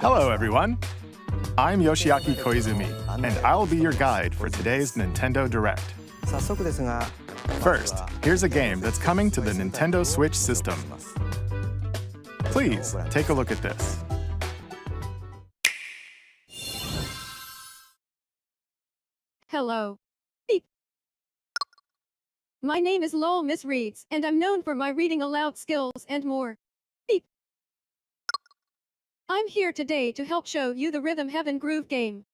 Hello, everyone. I'm Yoshiaki Koizumi, and I'll be your guide for today's Nintendo Direct. First, here's a game that's coming to the Nintendo Switch system. Please, take a look at this. Hello. Beep. My name is Lowell Miss Reads, and I'm known for my reading aloud skills and more. Beep. I'm here today to help show you the Rhythm Heaven Groove game.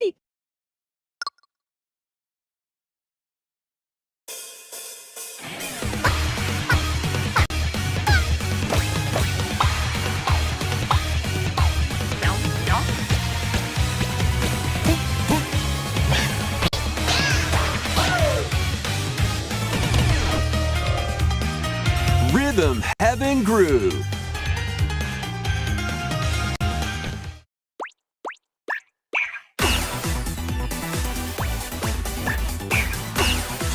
Beep. Rhythm Heaven Groove.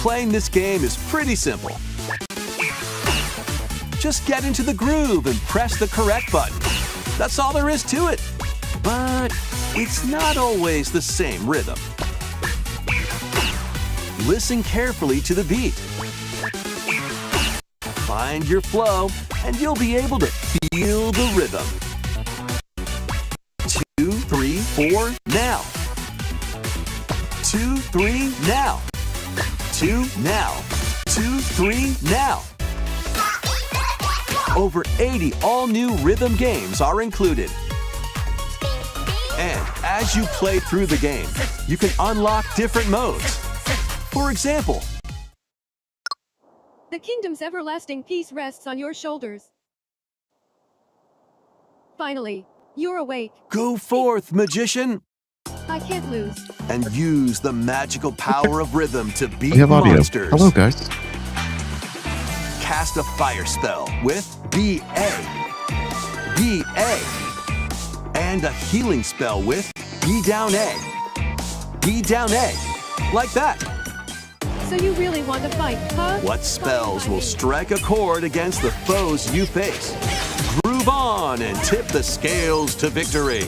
Playing this game is pretty simple. Just get into the groove and press the correct button. That's all there is to it. But it's not always the same rhythm. Listen carefully to the beat. Find your flow, and you'll be able to feel the rhythm. 2, 3, 4, now. 2, 3, now. 2, now. 2, 3, now. Over 80 all-new rhythm games are included. And as you play through the game, you can unlock different modes. For example, The kingdom's everlasting peace rests on your shoulders. Finally, you're awake. go forth, magician, I can't lose. and use the magical power of rhythm to beat We have audio. monsters. Hello, guys. Cast a fire spell with BA. BA. And a healing spell with B down A. B down A. Like that. So you really want to fight, huh? What spells will strike a chord against the foes you face? Groove on and tip the scales to victory.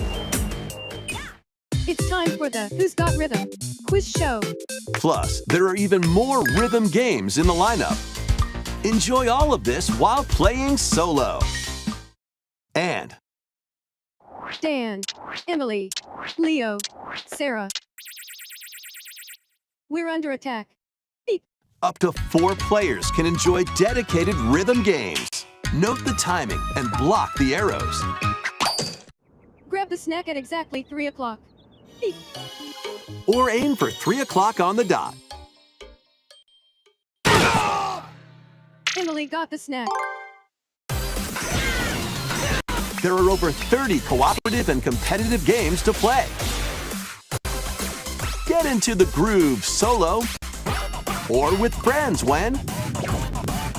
It's time for the Who's Got Rhythm quiz show. Plus, there are even more rhythm games in the lineup. Enjoy all of this while playing solo. And Dan, Emily, Leo, Sarah. We're under attack. Beep. up to 4 players can enjoy dedicated rhythm games. Note the timing and block the arrows. Grab the snack at exactly 3 o'clock. Beep. Or aim for 3 o'clock on the dot. Emily got the snack. There are over 30 cooperative and competitive games to play. Get into the groove solo or with friends when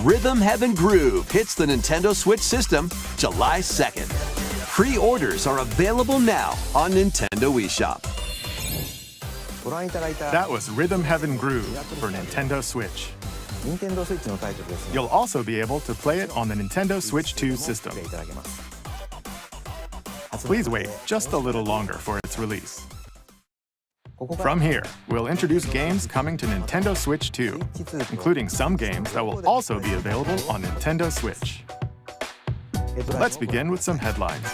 Rhythm Heaven Groove hits the Nintendo Switch system July 2nd. Pre-orders are available now on Nintendo eShop. That was Rhythm Heaven Groove for Nintendo Switch. You'll also be able to play it on the Nintendo Switch 2 system. Please wait just a little longer for its release. From here, we'll introduce games coming to Nintendo Switch 2, including some games that will also be available on Nintendo Switch. Let's begin with some headlines.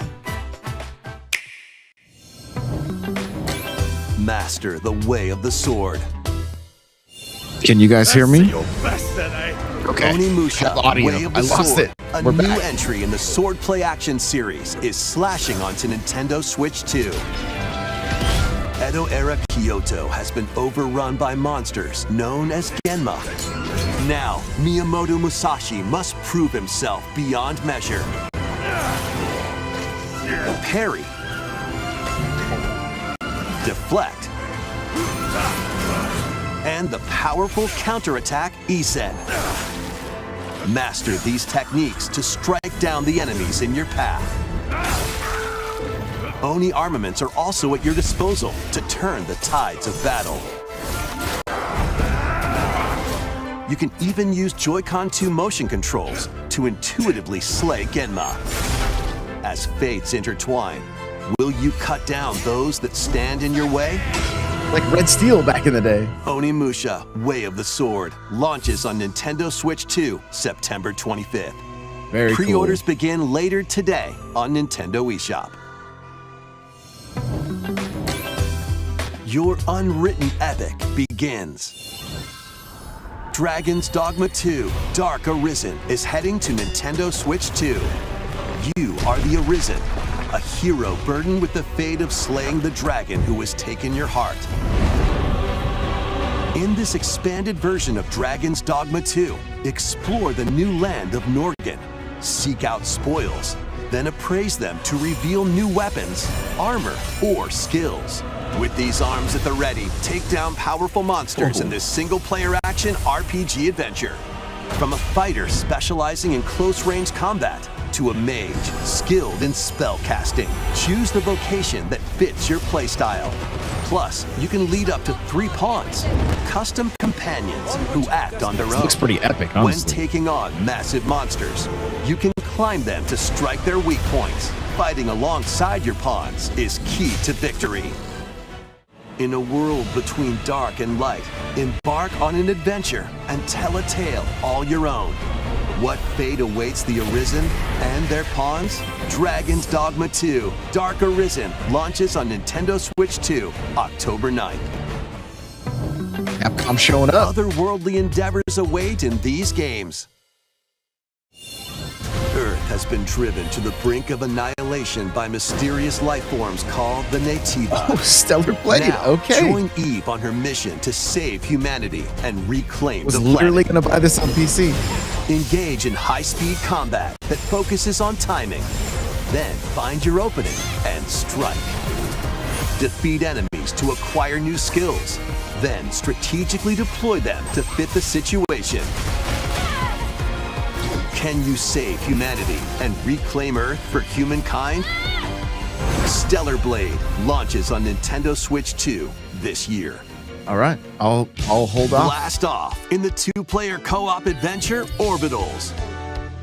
Master the way of the sword. Can you guys hear me? Okay. Onimusha, Audio. Way of the I lost Sword. it. A We're new back. entry in the Sword Play Action series is slashing onto Nintendo Switch 2. Edo-era Kyoto has been overrun by monsters known as Genma. Now, Miyamoto Musashi must prove himself beyond measure. Parry. Deflect, and the powerful counterattack Isen. Master these techniques to strike down the enemies in your path. Oni armaments are also at your disposal to turn the tides of battle. You can even use Joy-Con 2 motion controls to intuitively slay Genma. As fates intertwine, will you cut down those that stand in your way? Like Red Steel back in the day. Onimusha, Way of the Sword, launches on Nintendo Switch 2, September 25th. Very cool. Pre-orders begin later today on Nintendo eShop. Your unwritten epic begins. Dragon's Dogma 2 Dark Arisen is heading to Nintendo Switch 2. You are the Arisen, a hero burdened with the fate of slaying the dragon who has taken your heart. In this expanded version of Dragon's Dogma 2, explore the new land of Norgan, seek out spoils, then appraise them to reveal new weapons, armor, or skills. With these arms at the ready, take down powerful monsters in this single-player action RPG adventure. From a fighter specializing in close-range combat to a mage skilled in spell casting, choose the vocation that fits your playstyle. Plus, you can lead up to 3 pawns, custom companions who act on their own. Looks pretty epic, honestly. When taking on massive monsters, you can climb them to strike their weak points. Fighting alongside your pawns is key to victory. In a world between dark and light, embark on an adventure and tell a tale all your own. What fate awaits the Arisen and their pawns? Dragon's Dogma 2 Dark Arisen launches on Nintendo Switch 2, October 9th. Capcom showing up. Otherworldly endeavors await in these games. Earth has been driven to the brink of annihilation by mysterious life forms called the Nativa. Oh, Stellar Blade. Now, Okay. join Eve on her mission to save humanity and reclaim Was the literally planet. gonna buy this on PC. Engage in high-speed combat that focuses on timing. Then find your opening and strike. Defeat enemies to acquire new skills. Then strategically deploy them to fit the situation. Can you save humanity and reclaim Earth for humankind? Stellar Blade launches on Nintendo Switch 2 this year. All right, I'll hold off. Blast off in the 2-player co-op adventure Orbitals.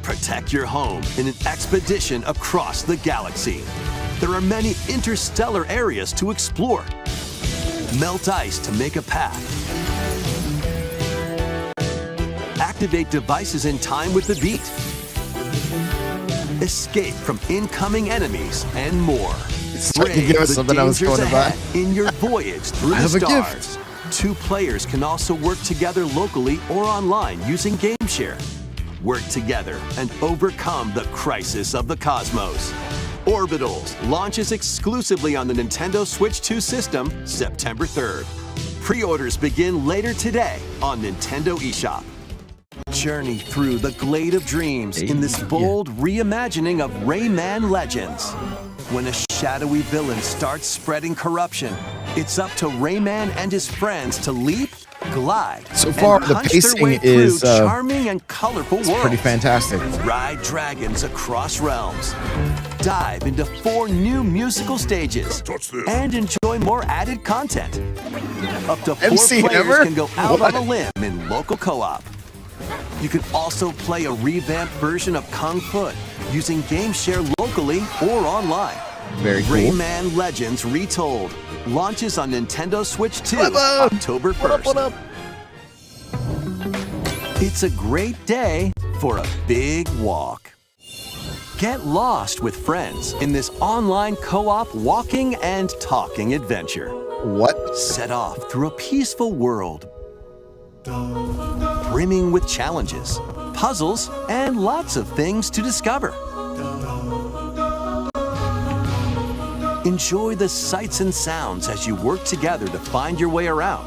Protect your home in an expedition across the galaxy. There are many interstellar areas to explore. Melt ice to make a path. Activate devices in time with the beat. Escape from incoming enemies and more. It's starting to give us the something I was dangers going to buy. ahead in your voyage through I the have a gift. stars. 2 players can also work together locally or online using GameShare. Work together and overcome the crisis of the cosmos. Orbitals launches exclusively on the Nintendo Switch 2 system September 3rd. Pre-orders begin later today on Nintendo eShop. Journey through the Glade of Dreams in this bold reimagining of Rayman Legends. When a shadowy villain starts spreading corruption, it's up to Rayman and his friends to leap, glide, So far, and the punch their way pacing is through charming and colorful worlds. pretty fantastic. Ride dragons across realms. Dive into 4 new musical stages and enjoy more added content. Up to 4 MC players ever? can go out What? on a limb in local co-op. You can also play a revamped version of Kung Fu using GameShare locally or online. Very cool. Rayman Legends Retold launches on Nintendo Switch 2 What up? October 1st. What up? It's a great day for a big walk. Get lost with friends in this online co-op walking and talking adventure. What? Set off through a peaceful world, brimming with challenges, puzzles, and lots of things to discover. Enjoy the sights and sounds as you work together to find your way around.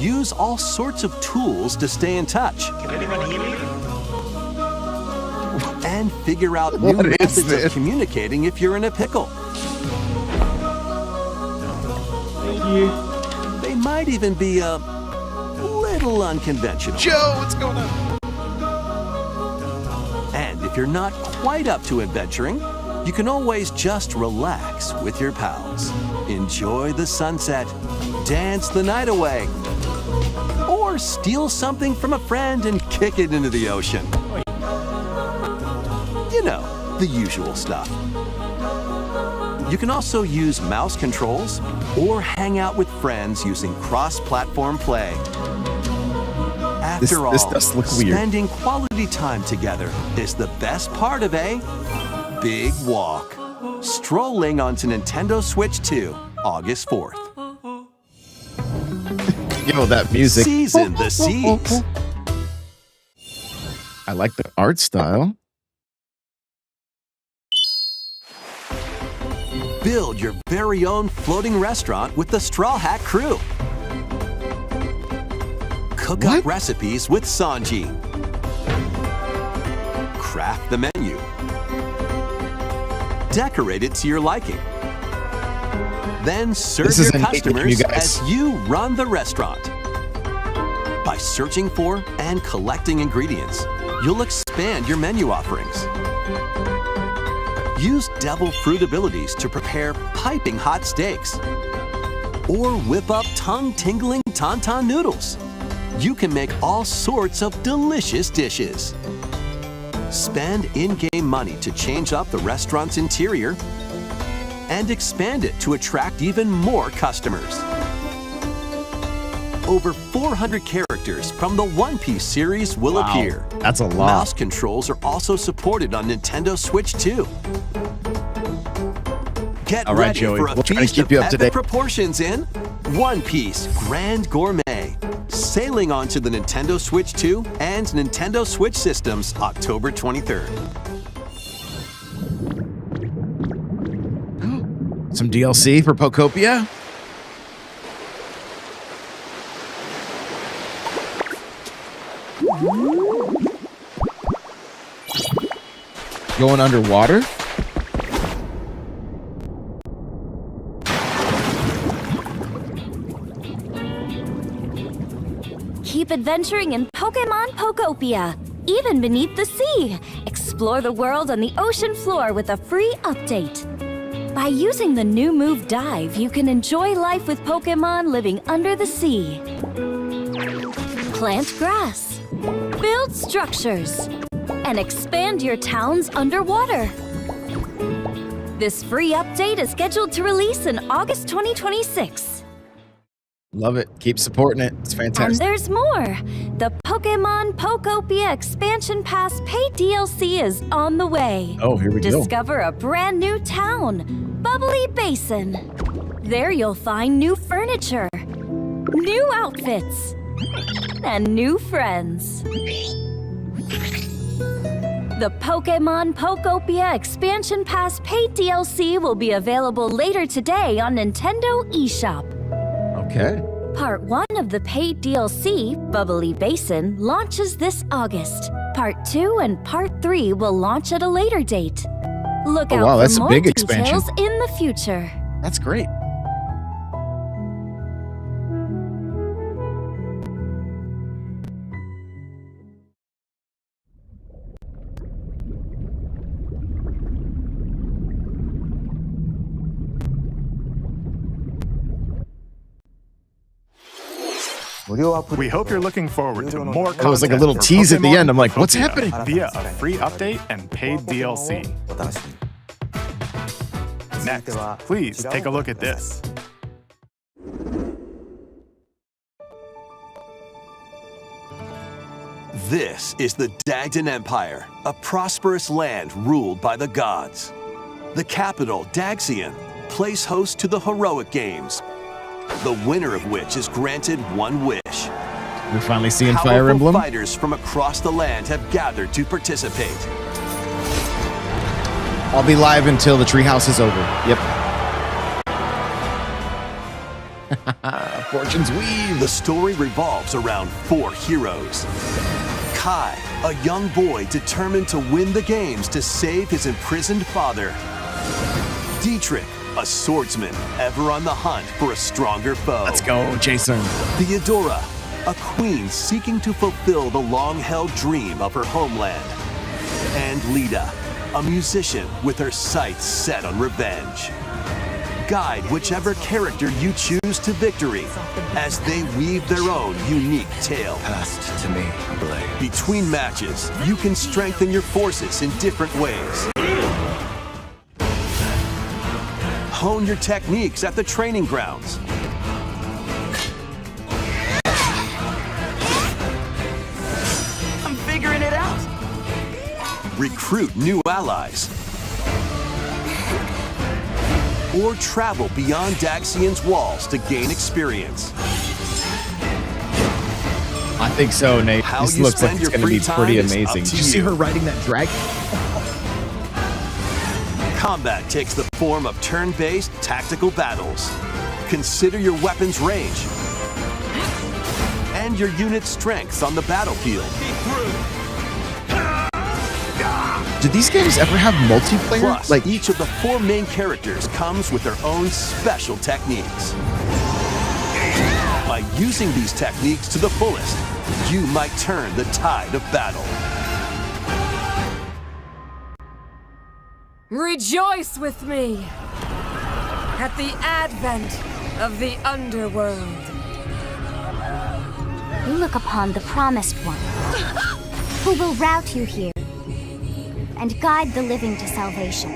Use all sorts of tools to stay in touch. Can anyone hear me? And figure out new What is methods this? of communicating if you're in a pickle. They might even be a little unconventional. Joe, what's going on? And if you're not quite up to adventuring, you can always just relax with your pals. Enjoy the sunset, dance the night away, or steal something from a friend and kick it into the ocean. You know, the usual stuff. You can also use mouse controls or hang out with friends using cross-platform play. After This all, does look weird. spending quality time together is the best part of a big walk. Strolling onto Nintendo Switch 2, August 4th. Yo, that music. Season the seas. I like the art style. Build your very own floating restaurant with the Straw Hat crew. Cook up What? recipes with Sanji. Craft the menu. Decorate it to your liking. Then serve This your is a neat game, you customers guys. as you run the restaurant. By searching for and collecting ingredients, you'll expand your menu offerings. Use devil fruit abilities to prepare piping hot steaks. Or whip up tongue-tingling tauntaun noodles. You can make all sorts of delicious dishes. Spend in-game money to change up the restaurant's interior and expand it to attract even more customers. Over 400 characters from the One Piece series will Wow, appear. that's a lot. Mouse controls are also supported on Nintendo Switch 2. Get All right, ready Joey, for a we'll try to feast keep of you up to epic date. proportions in One Piece Grand Gourmet, sailing onto the Nintendo Switch 2 and Nintendo Switch systems October 23rd. Some DLC for Pokopia. Going underwater? Keep adventuring in Pokemon Pokopia, even beneath the sea. Explore the world on the ocean floor with a free update. By using the new move Dive, you can enjoy life with Pokemon living under the sea. Plant grass, build structures, and expand your towns underwater. This free update is scheduled to release in August 2026. Love it. Keep supporting it. It's And fantastic. there's more! The Pokemon Pokopia Expansion Pass paid DLC is on the way. Oh, here we go. Discover a brand new town, Bubbly Basin. There you'll find new furniture, new outfits, and new friends. The Pokemon Pokopia Expansion Pass paid DLC will be available later today on Nintendo eShop. Okay. Part 1 of the paid DLC, Bubbly Basin, launches this August. Part 2 and Part 3 will launch at a later date. Look Oh, out wow, for that's a more big details expansion. in the future. That's great. We hope you're looking forward to more content. It was like a little for tease at the Pokemon end. I'm like, what's Pokopia happening? Via a free update and paid DLC. Next, please take a look at this. This is the Dagdan Empire, a prosperous land ruled by the gods. The capital, Daxian, plays host to the heroic games, the winner of which is granted one wish. We're finally seeing Powerful Fire Emblem. fighters from across the land have gathered to participate. I'll be live until the treehouse is over. Yep. Fortune's weave. The story revolves around 4 heroes. Kai, a young boy determined to win the games to save his imprisoned father. Dietrich, a swordsman ever on the hunt for a stronger foe. Let's go, Jason. Theodora, a queen seeking to fulfill the long-held dream of her homeland. And Lita, a musician with her sights set on revenge. Guide whichever character you choose to victory as they weave their own unique tale. Passed to me, blade. Between matches, you can strengthen your forces in different ways. Hone your techniques at the training grounds. I'm figuring it out. Recruit new allies. Or travel beyond Daxian's walls to gain experience. I think so, Nate. How This you looks like spend it's your going to be free pretty time is up amazing. to Did you see you. her riding that dragon? Combat takes the form of turn-based tactical battles. Consider your weapon's range and your unit's strengths on the battlefield. Do these games ever have multiplayer? Plus, Like, each of the 4 main characters comes with their own special techniques. By using these techniques to the fullest, you might turn the tide of battle. Rejoice with me at the advent of the underworld. You look upon the promised one, who will route you here and guide the living to salvation.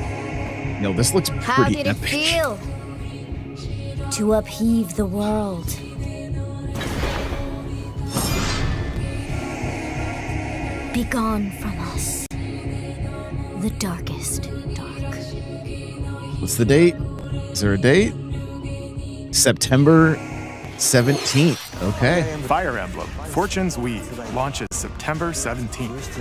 no, this looks pretty How did it epic. feel to upheave the world? Begone from us, the darkest dark. What's the date? Is there a date? September 17th. Okay. Fire Emblem Fortune's Weave launches September 17th.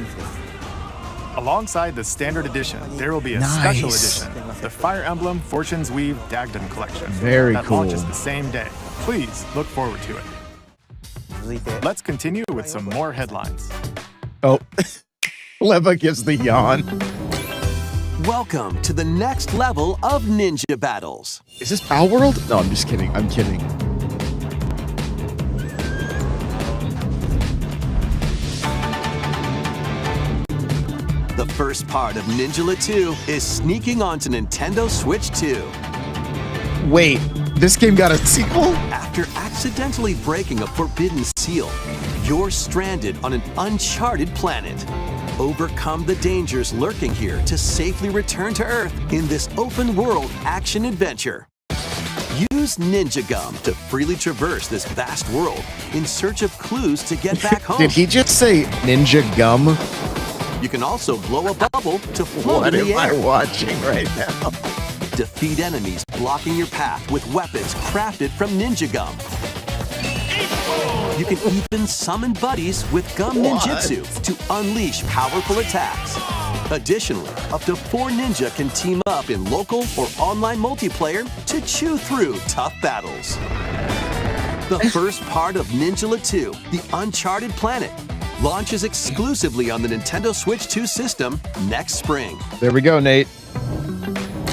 Alongside the standard edition, there will be a special Nice. edition, the Fire Emblem Fortune's Weave Dagdom Collection. Very that cool. launches the same day. Please look forward to it. Let's continue with some more headlines. Oh, Leva gives the yawn. Welcome to the next level of ninja battles. Is this Power World? No, I'm just kidding. I'm kidding. The first part of Ninja 2 is sneaking onto Nintendo Switch 2. Wait, this game got a sequel? After accidentally breaking a forbidden seal, you're stranded on an uncharted planet. Overcome the dangers lurking here to safely return to Earth in this open-world action-adventure. Use Ninja Gum to freely traverse this vast world in search of clues to get back home. Did he just say Ninja Gum? You can also blow a bubble to float What in the am I air. watching right now? Defeat enemies blocking your path with weapons crafted from Ninja Gum. You can even summon buddies with Gum Ninjutsu to unleash powerful attacks. Additionally, up to 4 ninja can team up in local or online multiplayer to chew through tough battles. The first part of Ninja 2, The Uncharted Planet, launches exclusively on the Nintendo Switch 2 system next spring. There we go, Nate.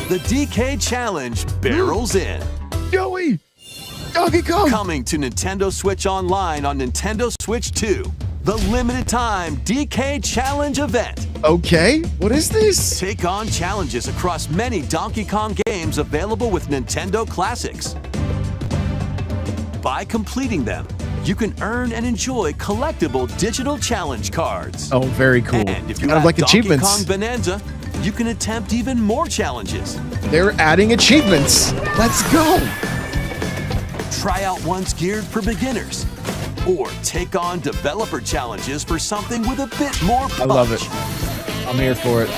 The DK Challenge barrels in. Joey! Donkey Kong! Coming to Nintendo Switch Online on Nintendo Switch 2, the limited time DK Challenge event. Okay, what is this? Take on challenges across many Donkey Kong games available with Nintendo Classics. By completing them, you can earn and enjoy collectible digital challenge cards. Oh, very cool. And if you Kind of have like Donkey achievements. Kong Bonanza, you can attempt even more challenges. They're adding achievements. Let's go. Try out ones geared for beginners. Or take on developer challenges for something with a bit more punch. I love it. I'm here for it.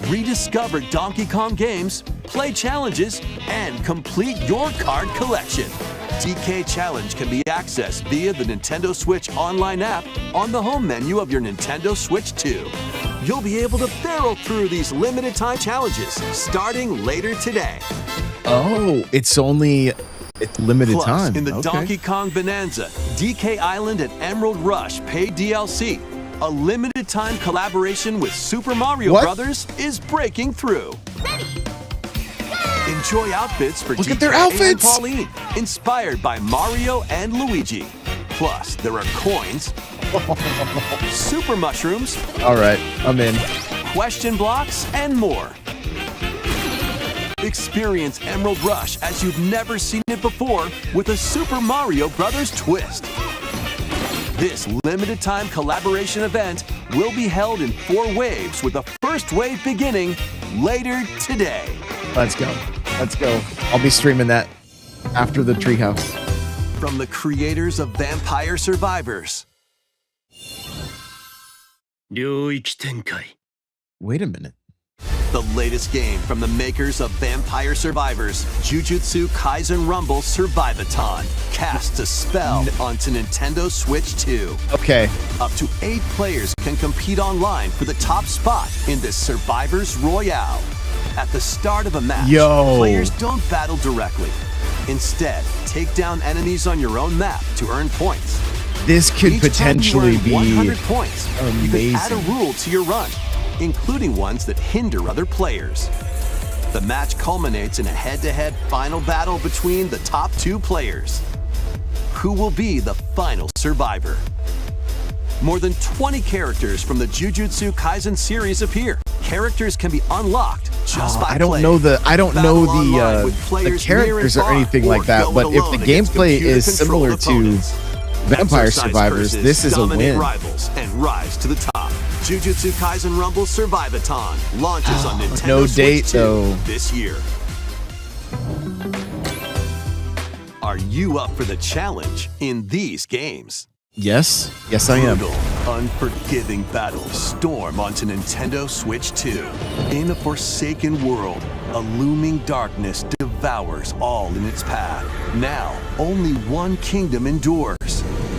Rediscover Donkey Kong games, play challenges, and complete your card collection. DK Challenge can be accessed via the Nintendo Switch Online app on the home menu of your Nintendo Switch 2. You'll be able to barrel through these limited time challenges starting later today. Oh, it's limited Plus, time. in the Okay. Donkey Kong Bonanza, DK Island and Emerald Rush paid DLC, a limited time collaboration with Super Mario What? Brothers is breaking through. Enjoy outfits for Look GK at their and outfits! Pauline, inspired by Mario and Luigi. Plus, there are coins, super mushrooms, All right, I'm in. question blocks, and more. Experience Emerald Rush as you've never seen it before with a Super Mario Bros. Twist. This limited-time collaboration event will be held in 4 waves with the first wave beginning later today. Let's go. Let's go. I'll be streaming that after the treehouse. From the creators of Vampire Survivors. Wait a minute. The latest game from the makers of Vampire Survivors, Jujutsu Kaisen Rumble Survivathon, casts a spell onto Nintendo Switch 2. Okay. Up to 8 players can compete online for the top spot in this Survivors Royale. At the start of a match, players don't battle directly. Instead, take down enemies on your own map to earn points. This could Each time potentially you earn be 100 points. You can add a amazing. rule to your run, including ones that hinder other players. The match culminates in a head-to-head final battle between the top 2 players. Who will be the final survivor? More than 20 characters from the Jujutsu Kaisen series appear. Characters can be unlocked just by I don't playing. know the Battle online with the players near characters and or far, anything like that, go but it if alone the against gameplay is similar computer-controlled to opponents. Vampire Exercise Survivors, curses, this is a dominate win. rivals and rise to the top. Jujutsu Kaisen Rumble Survivathon launches on Nintendo no Switch date, 2 though. this year. Are you up for the challenge in these games? Yes. Yes, I am. Brutal, unforgiving battles storm onto Nintendo Switch 2. In a forsaken world, a looming darkness devours all in its path. Now, only one kingdom endures.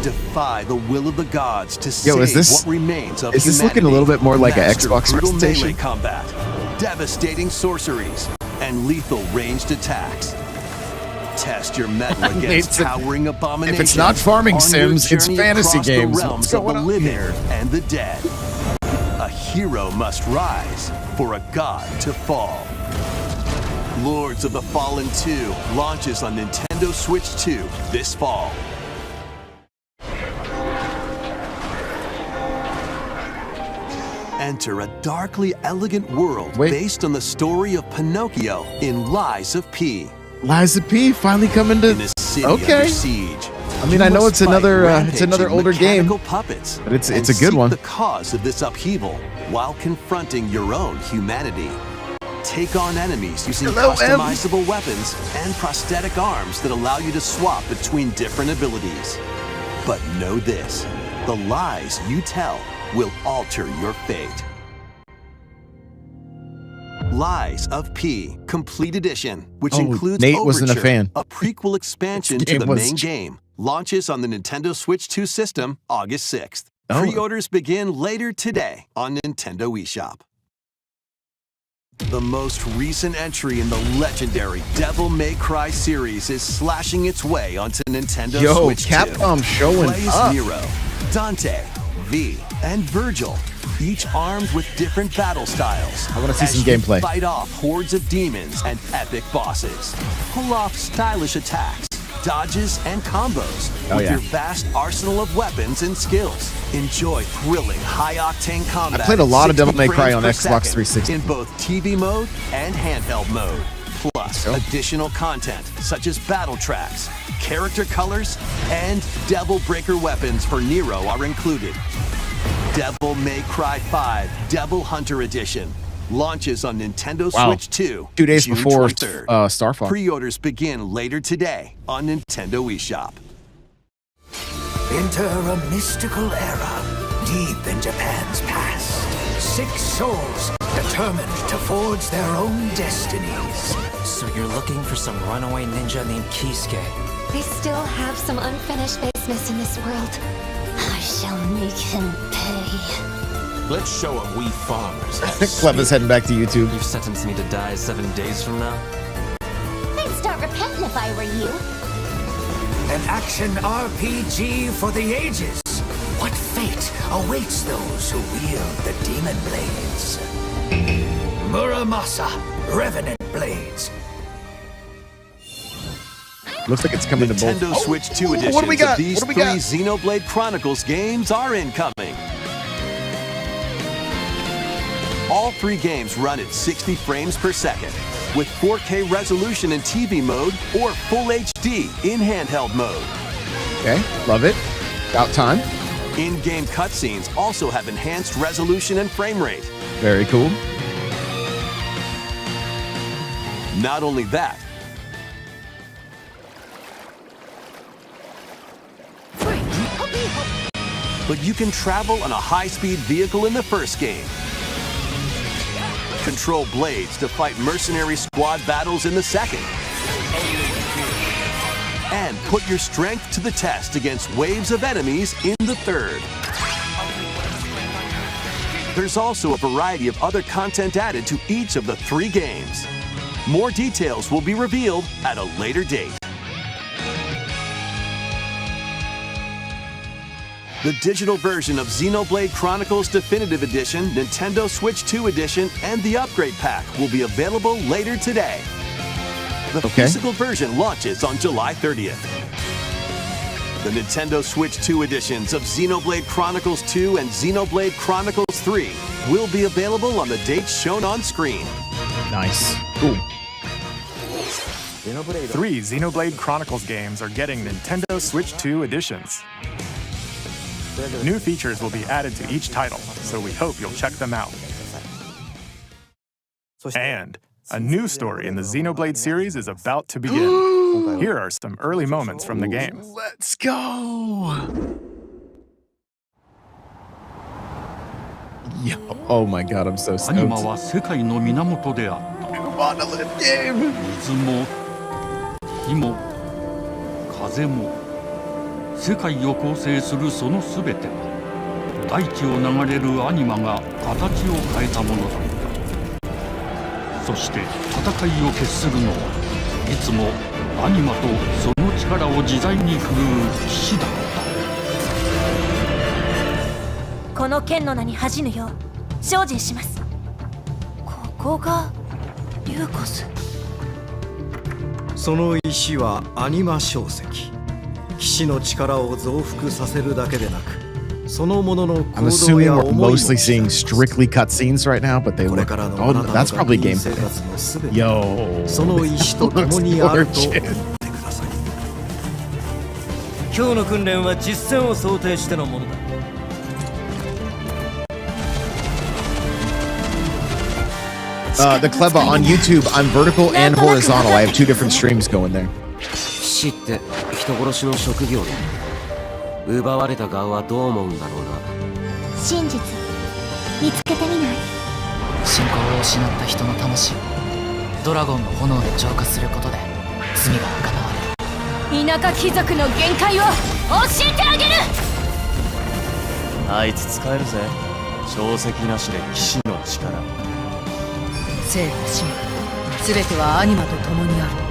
Defy the will of the gods to save what remains of is this humanity. looking a little bit more like an Master Xbox brutal presentation? melee combat, devastating sorceries, and lethal ranged attacks. Test your mettle against It's a- towering abominations. if it's not farming on your sims, it's journey fantasy across the games. realms What's of the going on living here? and the dead. A hero must rise for a god to fall. Lords of the Fallen 2 launches on Nintendo Switch 2 this fall. Enter a darkly elegant world based on the story of Pinocchio in Lies of P. Liza P finally coming to. In a city under siege. I mean, I know it's another older game, puppets but it's and a good seek one. the cause of this upheaval while confronting your own humanity. Take on enemies using Hello, Em. customizable weapons and prosthetic arms that allow you to swap between different abilities. But know this, the lies you tell will alter your fate. Lies of P Complete Edition, which includes Nate Overture, wasn't a fan. a prequel expansion This to the game was- main game, launches on the Nintendo Switch 2 system August 6th. Oh. Pre-orders begin later today on Nintendo eShop. The most recent entry in the legendary Devil May Cry series is slashing its way onto Nintendo Switch 2. Capcom showing Play as up. Nero, Dante, V, and Virgil, each armed with different battle styles. I wanna see as some you gameplay. Fight off hordes of demons and epic bosses. Pull off stylish attacks, dodges, and combos Oh, with yeah. your vast arsenal of weapons and skills. Enjoy thrilling, high-octane combat. I played a lot of 60 Devil May Cry frames on per Xbox second 360. in both TV mode and handheld mode. Plus, additional content such as battle tracks, character colors, and Devil Breaker weapons for Nero are included. Devil May Cry 5 Devil Hunter Edition launches on Nintendo Wow. Switch 2 2 days June before 23rd. Starfall. Pre-orders begin later today on Nintendo eShop. Enter a mystical era deep in Japan's past. 6 souls determined to forge their own destinies. So you're looking for some runaway ninja named Kisuke. I still have some unfinished business in this world. I shall make him pay. Let's show him we farmers. Cleva's heading back to YouTube. You've sentenced me to die 7 days from now? I'd start repenting if I were you. An action RPG for the ages. What fate awaits those who wield the demon blades? Muramasa, Revenant Blades. Looks like it's coming to both. Nintendo Switch 2 editions what do we got? of these What do we three got? Xenoblade Chronicles games are incoming. All three games run at 60 frames per second with 4K resolution in TV mode or Full HD in handheld mode. Okay, love it. About time. In-game cutscenes also have enhanced resolution and frame rate. Very cool. Not only that, but you can travel on a high-speed vehicle in the first game. Control blades to fight mercenary squad battles in the second. And put your strength to the test against waves of enemies in the third. There's also a variety of other content added to each of the three games. More details will be revealed at a later date. The digital version of Xenoblade Chronicles Definitive Edition, Nintendo Switch 2 Edition, and the Upgrade Pack will be available later today. The physical version launches on July 30th. The Nintendo Switch 2 editions of Xenoblade Chronicles 2 and Xenoblade Chronicles 3 will be available on the dates shown on screen. Nice. Cool. 3 Xenoblade Chronicles games are getting Nintendo Switch 2 editions. New features will be added to each title, so we hope you'll check them out. And a new story in the Xenoblade series is about to begin. Here are some early moments from the game. Let's go. Yo, oh my god, I'm so stoked. Monolith game. 世界を構成するそのすべては大地を流れるアニマが形を変えたものだった。そして戦いを決するのはいつもアニマとその力を自在に振るう騎士だった。この剣の名に恥じぬよう精進します。ここがリューコス。その石はアニマ小石。騎士の力を増幅させるだけでなく、そのものの I'm assuming we're mostly seeing strictly cutscenes right now, but they look. Oh, that's probably gameplay. Yo. その石と共にあると思ってください。今日の訓練は実戦を想定してのものだ。The Clever on YouTube, I'm vertical and horizontal. I have 2 different streams going there. 騎士って人殺しの職業だ。奪われた側はどう思うんだろうな。真実見つけてみない？信仰を失った人の魂をドラゴンの炎で浄化することで罪が贖われる。田舎貴族の限界を教えてあげる。あいつ使えるぜ。小石なしで騎士の力。生と死すべてはアニマと共にある。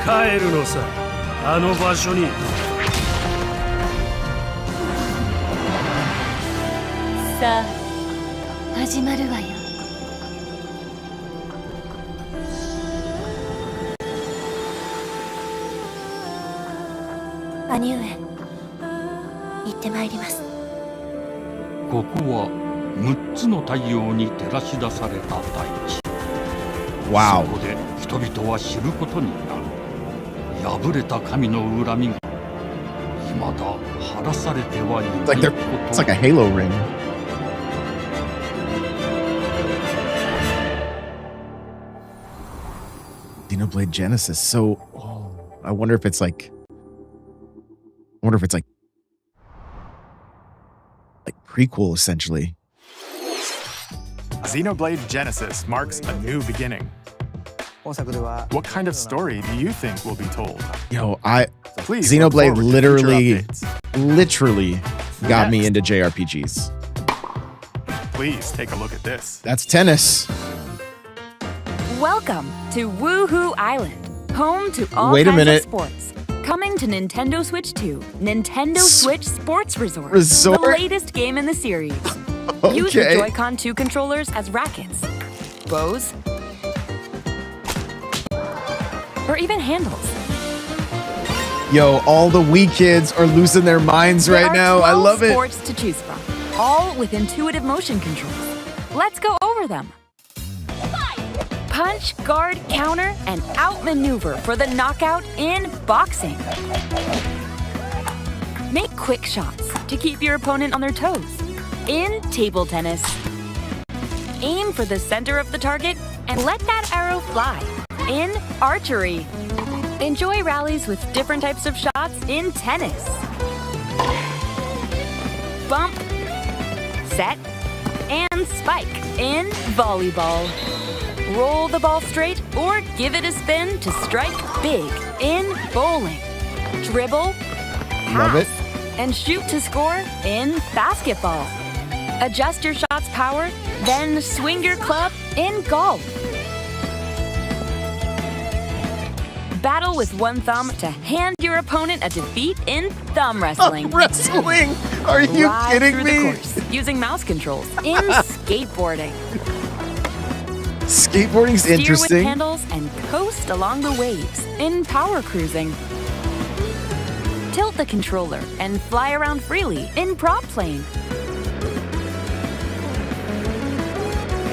帰るのさ、あの場所に。さあ始まるわよ。兄上、行ってまいります。ここは6つの太陽に照らし出された大地。Wow. そこで人々は知ることになる。破れた神の恨みが未だ晴らされてはいないこと。It's like a Halo ring. Xenoblade Genesis. So, I wonder if it's like prequel essentially. Xenoblade Genesis marks a new beginning. What kind of story do you think will be told? Yo, Please Xenoblade look forward to literally future updates. got me into JRPGs. Please take a look at this. That's tennis. Welcome to Woohoo Island, home to all Wait a kinds minute. of sports. Coming to Nintendo Switch 2, Nintendo Switch Sports Resort, Resort? the latest game in the series. Use the Okay. Joy-Con 2 controllers as rackets, bows, or even handles. Yo, all the Wii kids are losing their minds right now. I love it. There are 12 sports to choose from, all with intuitive motion controls. Let's go over them. Punch, guard, counter, and outmaneuver for the knockout in boxing. Make quick shots to keep your opponent on their toes in table tennis. Aim for the center of the target and let that arrow fly in archery. Enjoy rallies with different types of shots in tennis. Bump, set, and spike in volleyball. Roll the ball straight or give it a spin to strike big in bowling. Dribble, pass, and shoot to score in basketball. Adjust your shot's power, then swing your club in golf. Battle with one thumb to hand your opponent a defeat in thumb wrestling. Wrestling? Are you kidding through me? The course using mouse controls in skateboarding. Skateboarding's interesting. Steer with handles and coast along the waves in power cruising. Tilt the controller and fly around freely in prop plane.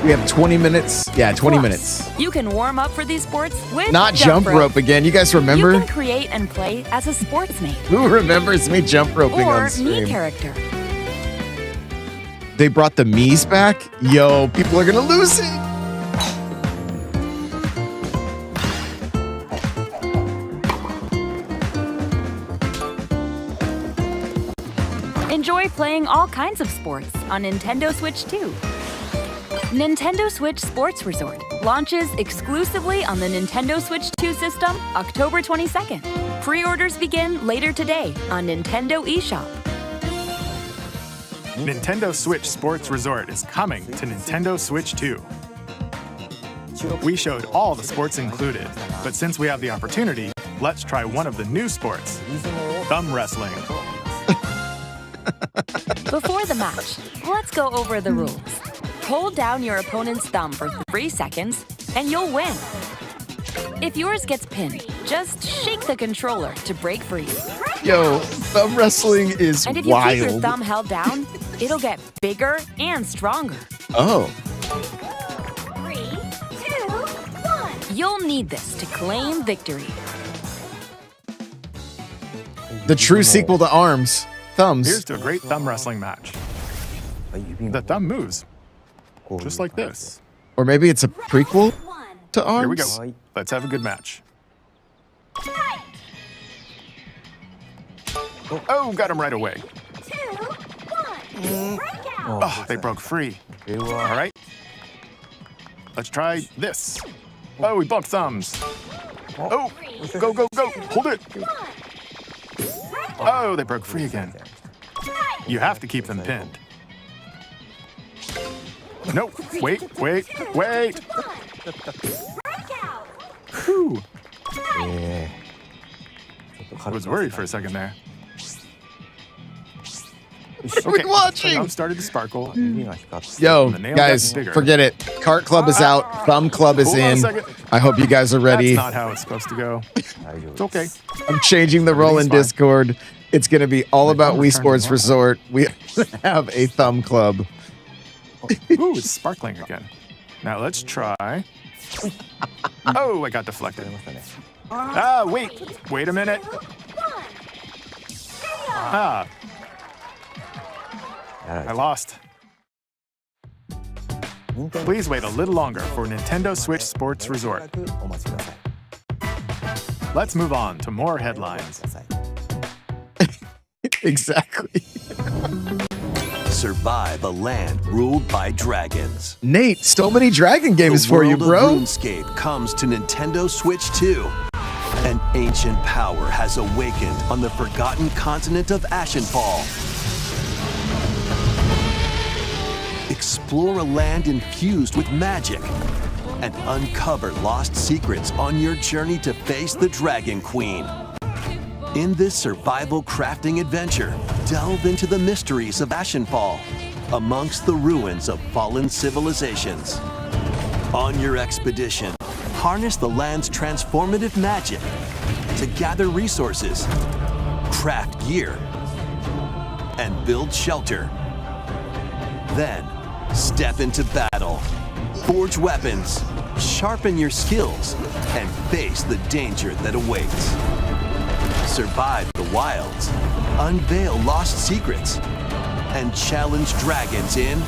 We have 20 minutes. Yeah, 20 minutes. You can warm up for these sports with Not jump rope again. You guys remember? You can create and play as a sportsmate. Who remembers me jump roping or on stream? me character. They brought the Mii's back? Yo, people are gonna lose it. Enjoy playing all kinds of sports on Nintendo Switch 2. Nintendo Switch Sports Resort launches exclusively on the Nintendo Switch 2 system October 22nd. Pre-orders begin later today on Nintendo eShop. Nintendo Switch Sports Resort is coming to Nintendo Switch 2. We showed all the sports included, but since we have the opportunity, let's try one of the new sports, thumb wrestling. Before the match, let's go over the rules. Hold down your opponent's thumb for 3 seconds, and you'll win. If yours gets pinned, just shake the controller to break free. Yo, thumb wrestling is and if you wild. keep your thumb held down, it'll get bigger and stronger. Oh. 3, 2, 1. You'll need this to claim victory. The true sequel to ARMS. Thumbs. Here's to a great thumb wrestling match. The thumb moves, just like this. Or maybe it's a prequel to ARMS? Here we go. Let's have a good match. Oh, got him right away. 2, 1. Oh, they broke free. All right. Let's try this. Oh, we bumped thumbs. Oh, go, go, go. Hold it. Oh, they broke free again. You have to keep them pinned. No, wait. Whew. I was worried for a second there. Okay, watching? thumb started to sparkle. Yo, The nail guys, got bigger. forget it. Kart Club is out. Thumb Club is Hold on a in. second. I hope you guys are ready. That's not how it's supposed to go. It's okay. I'm changing the role in Everything's fine. Discord. It's going to be all about thumb Wii is turning Sports on. Resort. We have a Thumb Club. Ooh, it's sparkling again. Now let's try. Oh, I got deflected. Ah, wait a minute. Ah, I lost. Please wait a little longer for Nintendo Switch Sports Resort. Let's move on to more headlines. Exactly. Survive a land ruled by dragons. Nate, so many dragon games The for you, world of bro. RuneScape comes to Nintendo Switch 2. An ancient power has awakened on the forgotten continent of Ashenfall. Explore a land infused with magic and uncover lost secrets on your journey to face the Dragon Queen. In this survival crafting adventure, delve into the mysteries of Ashenfall amongst the ruins of fallen civilizations. On your expedition, harness the land's transformative magic to gather resources, craft gear, and build shelter. Then, step into battle, forge weapons, sharpen your skills, and face the danger that awaits. Survive the wilds, unveil lost secrets, and challenge dragons in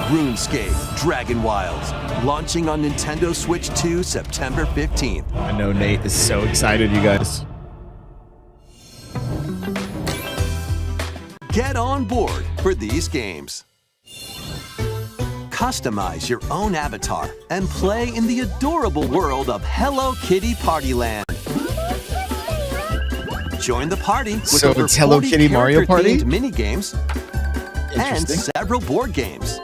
RuneScape Dragon Wilds, launching on Nintendo Switch 2 September 15th. I know Nate is so excited, you guys. Get on board for these games. Customize your own avatar and play in the adorable world of Hello Kitty Partyland. Join the party with So over it's Hello 40 Kitty Mario Party? character-themed mini-games and Interesting. several board games.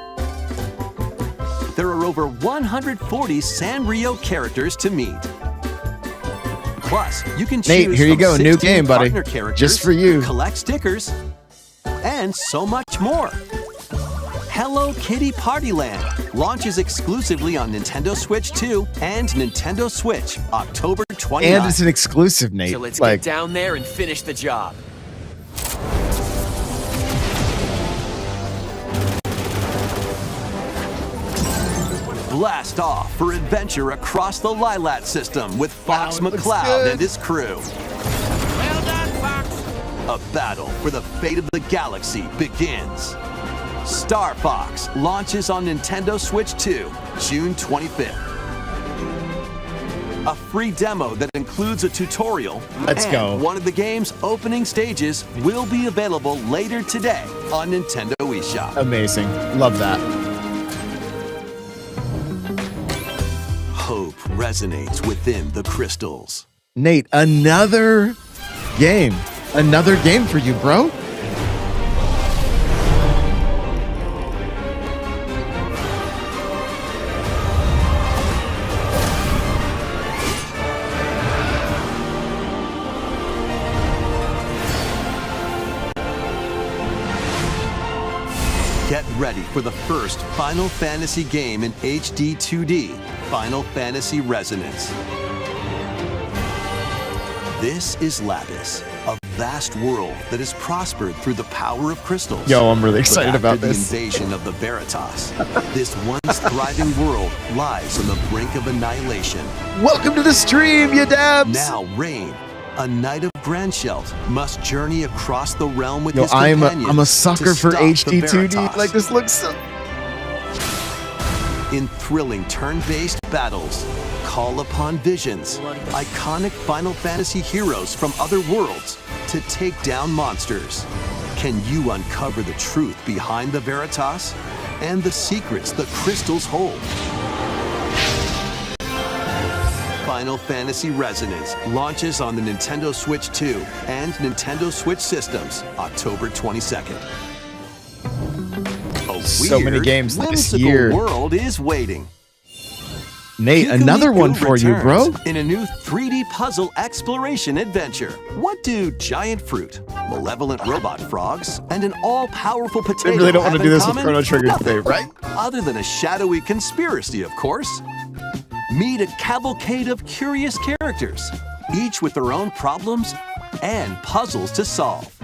There are over 140 Sanrio characters to meet. Plus, you can choose Nate, here you from go, new 16 game, buddy. partner characters, Just for you. collect stickers, and so much more. Hello Kitty Partyland launches exclusively on Nintendo Switch 2 and Nintendo Switch October 29th. And it's an exclusive, Nate. So let's like, get down there and finish the job. Blast off for adventure across the Lilat system with Fox McCloud and his crew. Well done, Fox. A battle for the fate of the galaxy begins. Star Fox launches on Nintendo Switch 2, June 25th. A free demo that includes a tutorial Let's go. one of the game's opening stages will be available later today on Nintendo eShop. amazing. Love that. Hope resonates within the crystals. Nate, another game. Another game for you, bro. Get ready for the first Final Fantasy game in HD 2D, Final Fantasy Resonance. This is Lapis, a vast world that has prospered through the power of crystals. Yo, I'm really But excited after about the this. invasion of the Veritas, this once thriving world lies on the brink of annihilation. Welcome to the stream, you dabs. Now Rain, a knight of Grandshelt, must journey across the realm with Yo, his I'm companion a to sucker for stop HD the 2D. Veritas. Like, this looks so... In thrilling turn-based battles, call upon visions, iconic Final Fantasy heroes from other worlds to take down monsters. Can you uncover the truth behind the Veritas and the secrets the crystals hold? Final Fantasy Resonance launches on the Nintendo Switch 2 and Nintendo Switch systems October 22nd. A So many weird, games this whimsical year. world is waiting. Nate, another one for you, bro. In a new 3D puzzle exploration adventure. What do giant fruit, malevolent robot frogs, and an all-powerful potato They really don't want have to do in this with common? Chrono Trigger Nothing. today, right? Other than a shadowy conspiracy, of course. Meet a cavalcade of curious characters, each with their own problems and puzzles to solve.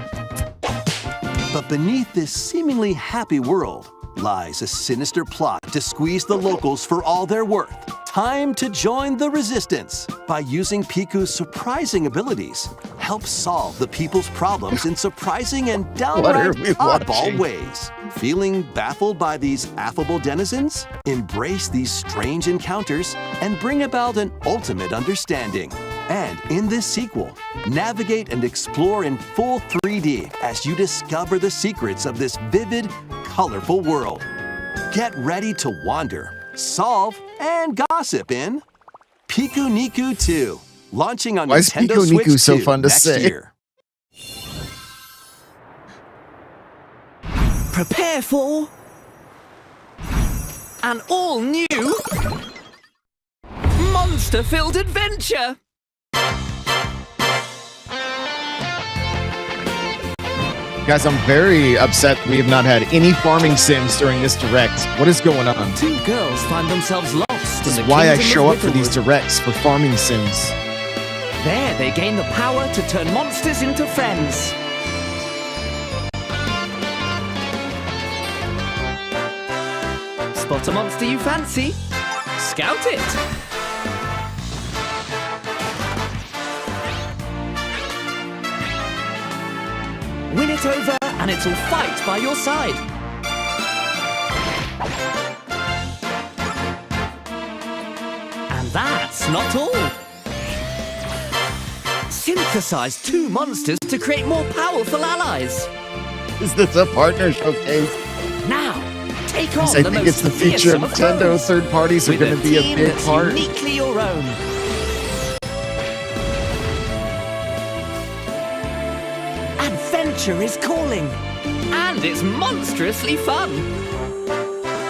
But beneath this seemingly happy world lies a sinister plot to squeeze the locals for all they're worth. Time to join the resistance. By using Piku's surprising abilities, help solve the people's problems in surprising and downright we oddball watching? ways. Feeling baffled by these affable denizens? Embrace these strange encounters and bring about an ultimate understanding. And in this sequel, navigate and explore in full 3D as you discover the secrets of this vivid, colorful world. Get ready to wander, solve, and gossip in Piku Niku 2, launching on Why is Nintendo Piku Switch Niku so 2 fun to next say? year. Prepare for an all-new monster-filled adventure. Guys, I'm very upset we have not had any farming sims during this direct. What is going on? Two girls find themselves lost This from is the why I kingdom show of up for these Whittlewood. directs for farming sims. There, they gain the power to turn monsters into friends. Spot a monster you fancy? Scout it! Win it over and it'll fight by your side. And that's not all. Synthesize two monsters to create more powerful allies. Is this a partner showcase? Now, take on I the think most it's the future fearsome of of Nintendo. foes. Third parties are With going to be a team big that's part. uniquely your own. Adventure is calling, and it's monstrously fun.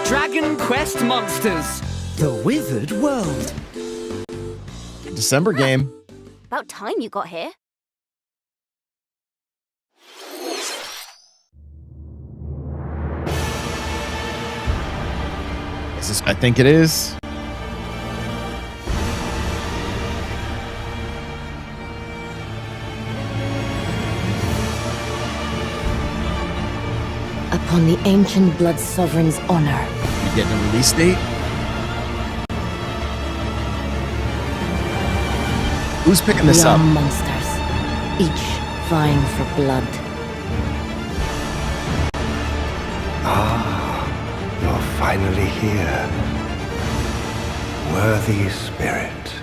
Dragon Quest Monsters, the Withered World. December game. About time you got here. Is this? I think it is. Upon the ancient blood sovereign's honor. You getting a release date? Who's picking this We are up? monsters, each vying for blood. You're finally here. Worthy spirit.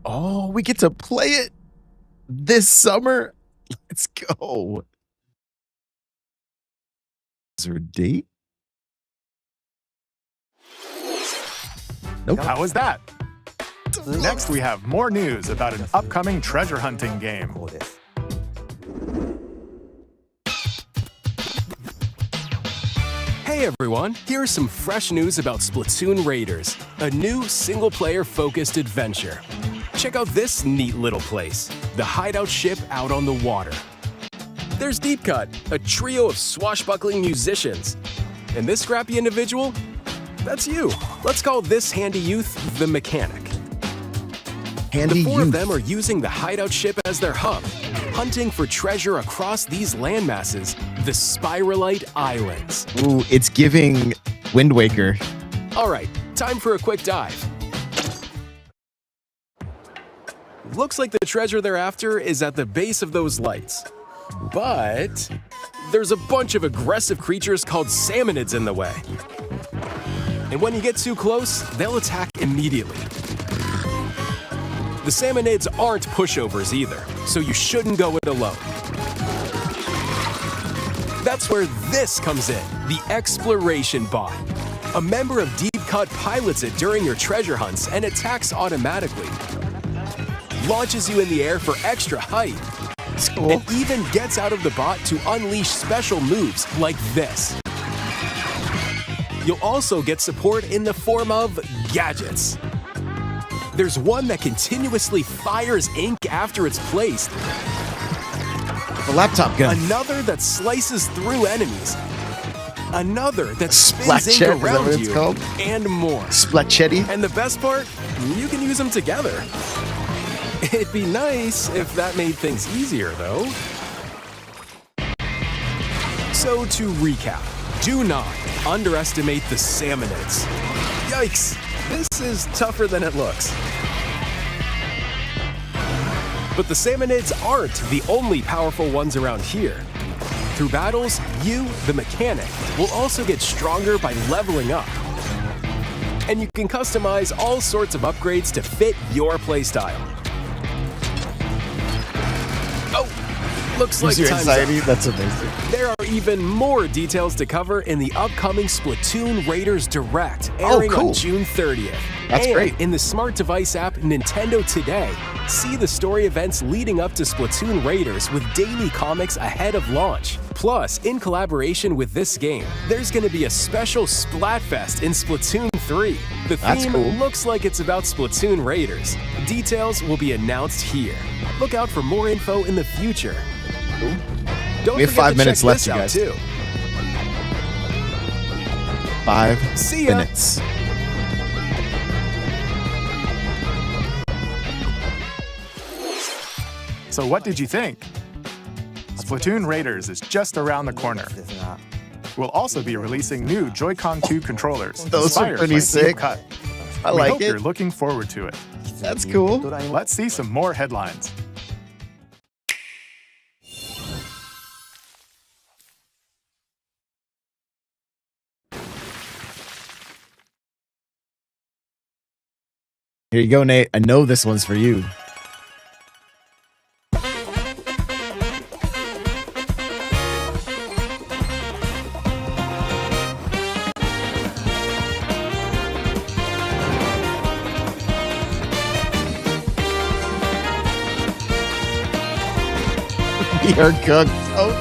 Oh, we get to play it this summer. Let's go. Is there a date? Nope. How was that? Next, we have more news about an upcoming treasure hunting game. Hey everyone, here's some fresh news about Splatoon Raiders, a new single-player focused adventure. Check out this neat little place, the hideout ship out on the water. There's Deep Cut, a trio of swashbuckling musicians. And this scrappy individual? That's you. Let's call this handy youth the mechanic. Handy the four youth. of them are using the hideout ship as their hub, hunting for treasure across these landmasses, the Spiralite Islands. Ooh, it's giving Wind Waker. All right, time for a quick dive. Looks like the treasure they're after is at the base of those lights. But there's a bunch of aggressive creatures called salmonids in the way. And when you get too close, they'll attack immediately. The salmonids aren't pushovers either, so you shouldn't go it alone. That's where this comes in, the Exploration Bot. A member of Deep Cut pilots it during your treasure hunts and attacks automatically. Launches you in the air for extra height. Cool. And even gets out of the bot to unleash special moves like this. You'll also get support in the form of gadgets. There's one that continuously fires ink after it's placed. The laptop gun. Another that slices through enemies. Another that spins Splatchet, ink is that around what it's you. called? And more. Splatchetti. And the best part, you can use them together. It'd be nice if that made things easier, though. So to recap, do not underestimate the salmonids. Yikes, this is tougher than it looks. But the salmonids aren't the only powerful ones around here. Through battles, you, the mechanic, will also get stronger by leveling up. And you can customize all sorts of upgrades to fit your playstyle. Oh, looks like User time's anxiety, up. that's amazing. There are even more details to cover in the upcoming Splatoon Raiders Direct, airing cool. on June 30th. That's and great. in the smart device app Nintendo Today, see the story events leading up to Splatoon Raiders with daily comics ahead of launch. Plus, in collaboration with this game, there's going to be a special Splatfest in Splatoon 3. The That's theme cool. looks like it's about Splatoon Raiders. Details will be announced here. Look out for more info in the future. Don't We have forget 5 to minutes check left, this you out, guys. too. 5 See ya. minutes. So what did you think? Splatoon Raiders is just around the corner. We'll also be releasing new Joy-Con 2 controllers. Those are inspired pretty by sick. Deep Cut. I We like hope it. you're looking forward to it. That's cool. Let's see some more headlines. Here you go, Nate. I know this one's for you. We are cooked. Oh.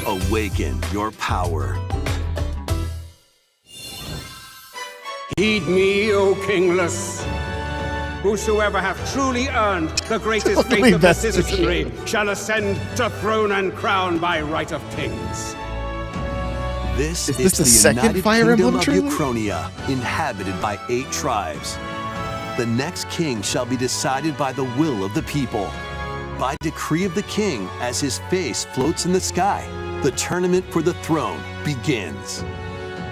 Awaken your power. Heed me, O kingless. Whosoever hath truly earned the greatest Totally faith of the that's the citizenry shall ascend to throne and crown by right of kings. This Is is this the the second United Fire Kingdom Emblem of trailer? Uchronia, inhabited by 8 tribes. The next king shall be decided by the will of the people. By decree of the king, as his face floats in the sky, the tournament for the throne begins.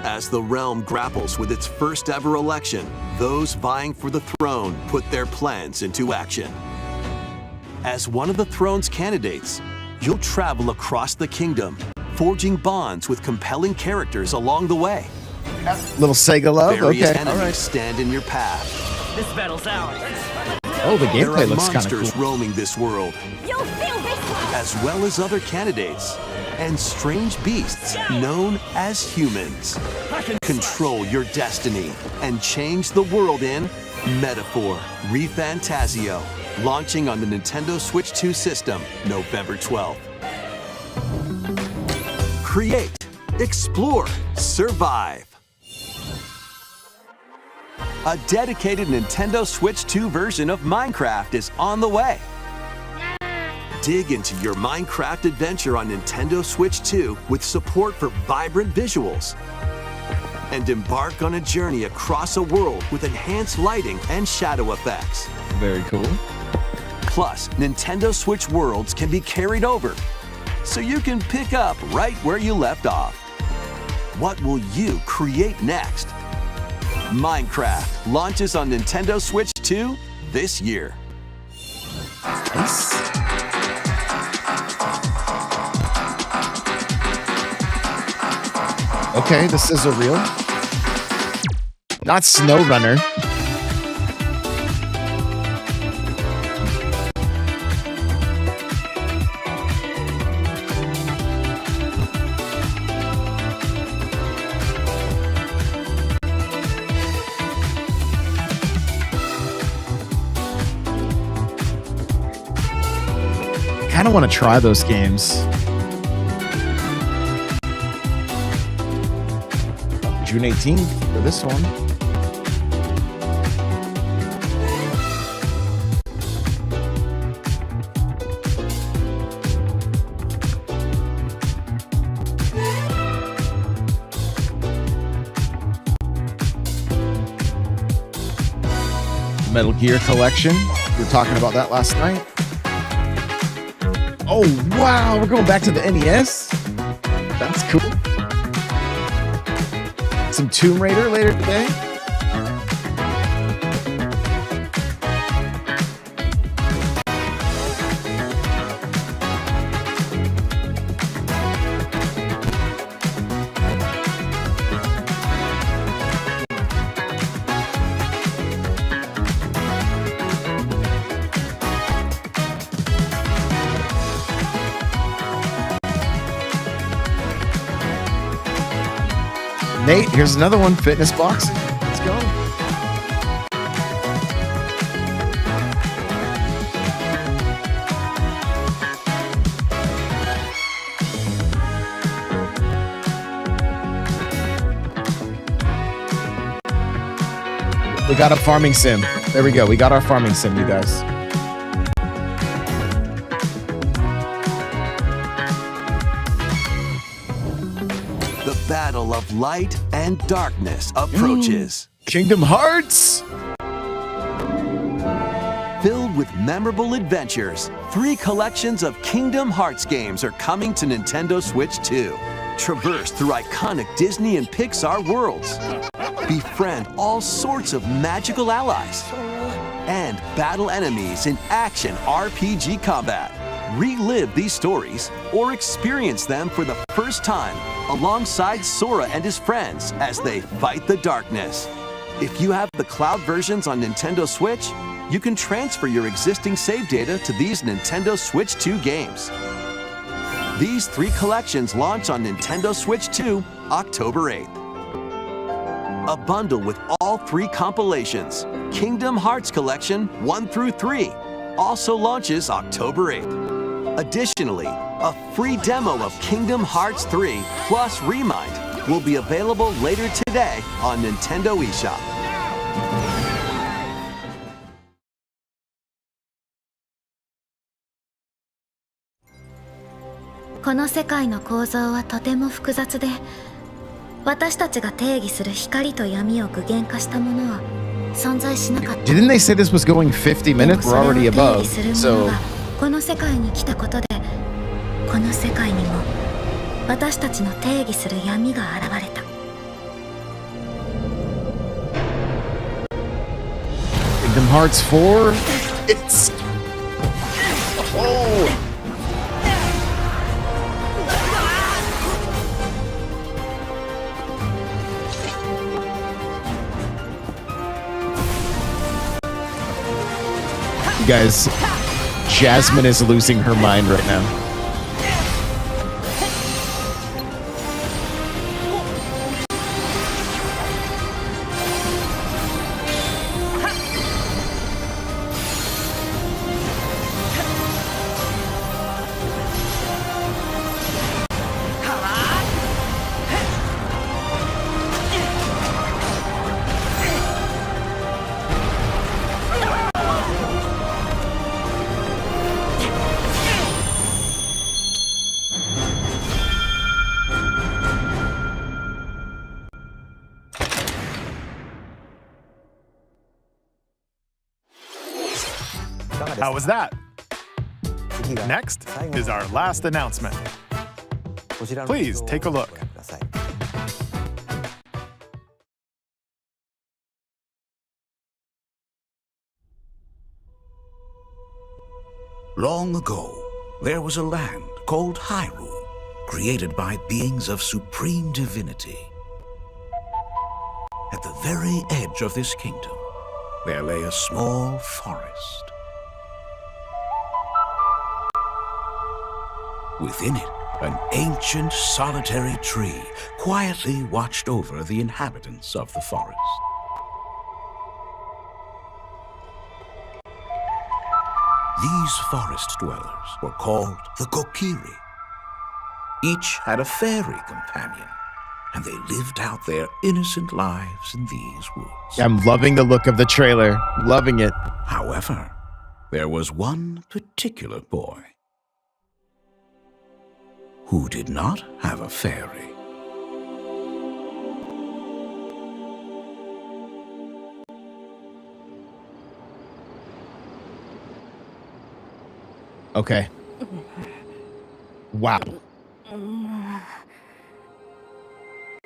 As the realm grapples with its first ever election, those vying for the throne put their plans into action. As one of the throne's candidates, you'll travel across the kingdom, forging bonds with compelling characters along the way. Little Sega love. Various Okay. enemies All right. stand in your path. This battle's ours. Oh, the There gameplay are looks kind of monsters cool. roaming this world, You'll feel this one! as well as other candidates, and strange beasts known as humans. Control your destiny and change the world in Metaphor ReFantazio, launching on the Nintendo Switch 2 system November 12th. Create, explore, survive. A dedicated Nintendo Switch 2 version of Minecraft is on the way. Dig into your Minecraft adventure on Nintendo Switch 2 with support for vibrant visuals. And embark on a journey across a world with enhanced lighting and shadow effects. Very cool. Plus, Nintendo Switch worlds can be carried over, so you can pick up right where you left off. What will you create next? Minecraft launches on Nintendo Switch 2 this year. Nice. Okay, this is a real. Not SnowRunner. I kind of want to try those games. June 18th for this one. Metal Gear Collection. We were talking about that last night. Oh, wow. We're going back to the NES. That's cool. Some Tomb Raider later today. Nate, here's another one. Fitness boxing. Let's go. We got a farming sim. There we go. We got our farming sim, you guys. The battle of light and darkness approaches. Kingdom Hearts! Filled with memorable adventures, 3 collections of Kingdom Hearts games are coming to Nintendo Switch 2. Traverse through iconic Disney and Pixar worlds. Befriend all sorts of magical allies. And battle enemies in action RPG combat. Relive these stories or experience them for the first time alongside Sora and his friends as they fight the darkness. If you have the cloud versions on Nintendo Switch, you can transfer your existing save data to these Nintendo Switch 2 games. These 3 collections launch on Nintendo Switch 2 October 8th. A bundle with all 3 compilations, Kingdom Hearts Collection 1 through 3, also launches October 8th. Additionally, a free demo of Kingdom Hearts 3 plus Remind will be available later today on Nintendo eShop. This世界の構造はとても複雑で、私たちが定義する光と闇を具現化したものは存在しなかった。 Didn't they say this was going 50 minutes? We're already above. So この世界に来たことで、この世界にも私たちの定義する闇が現れた。Kingdom Hearts 4. It's guys, Jasmine is losing her mind right now. How was that? Next is our last announcement. Please take a look. Long ago, there was a land called Hyrule, created by beings of supreme divinity. At the very edge of this kingdom, there lay a small forest. Within it, an ancient solitary tree quietly watched over the inhabitants of the forest. These forest dwellers were called the Kokiri. Each had a fairy companion, and they lived out their innocent lives in these woods. I'm loving the look of the trailer. Loving it. However, there was one particular boy who did not have a fairy. Okay. Wow.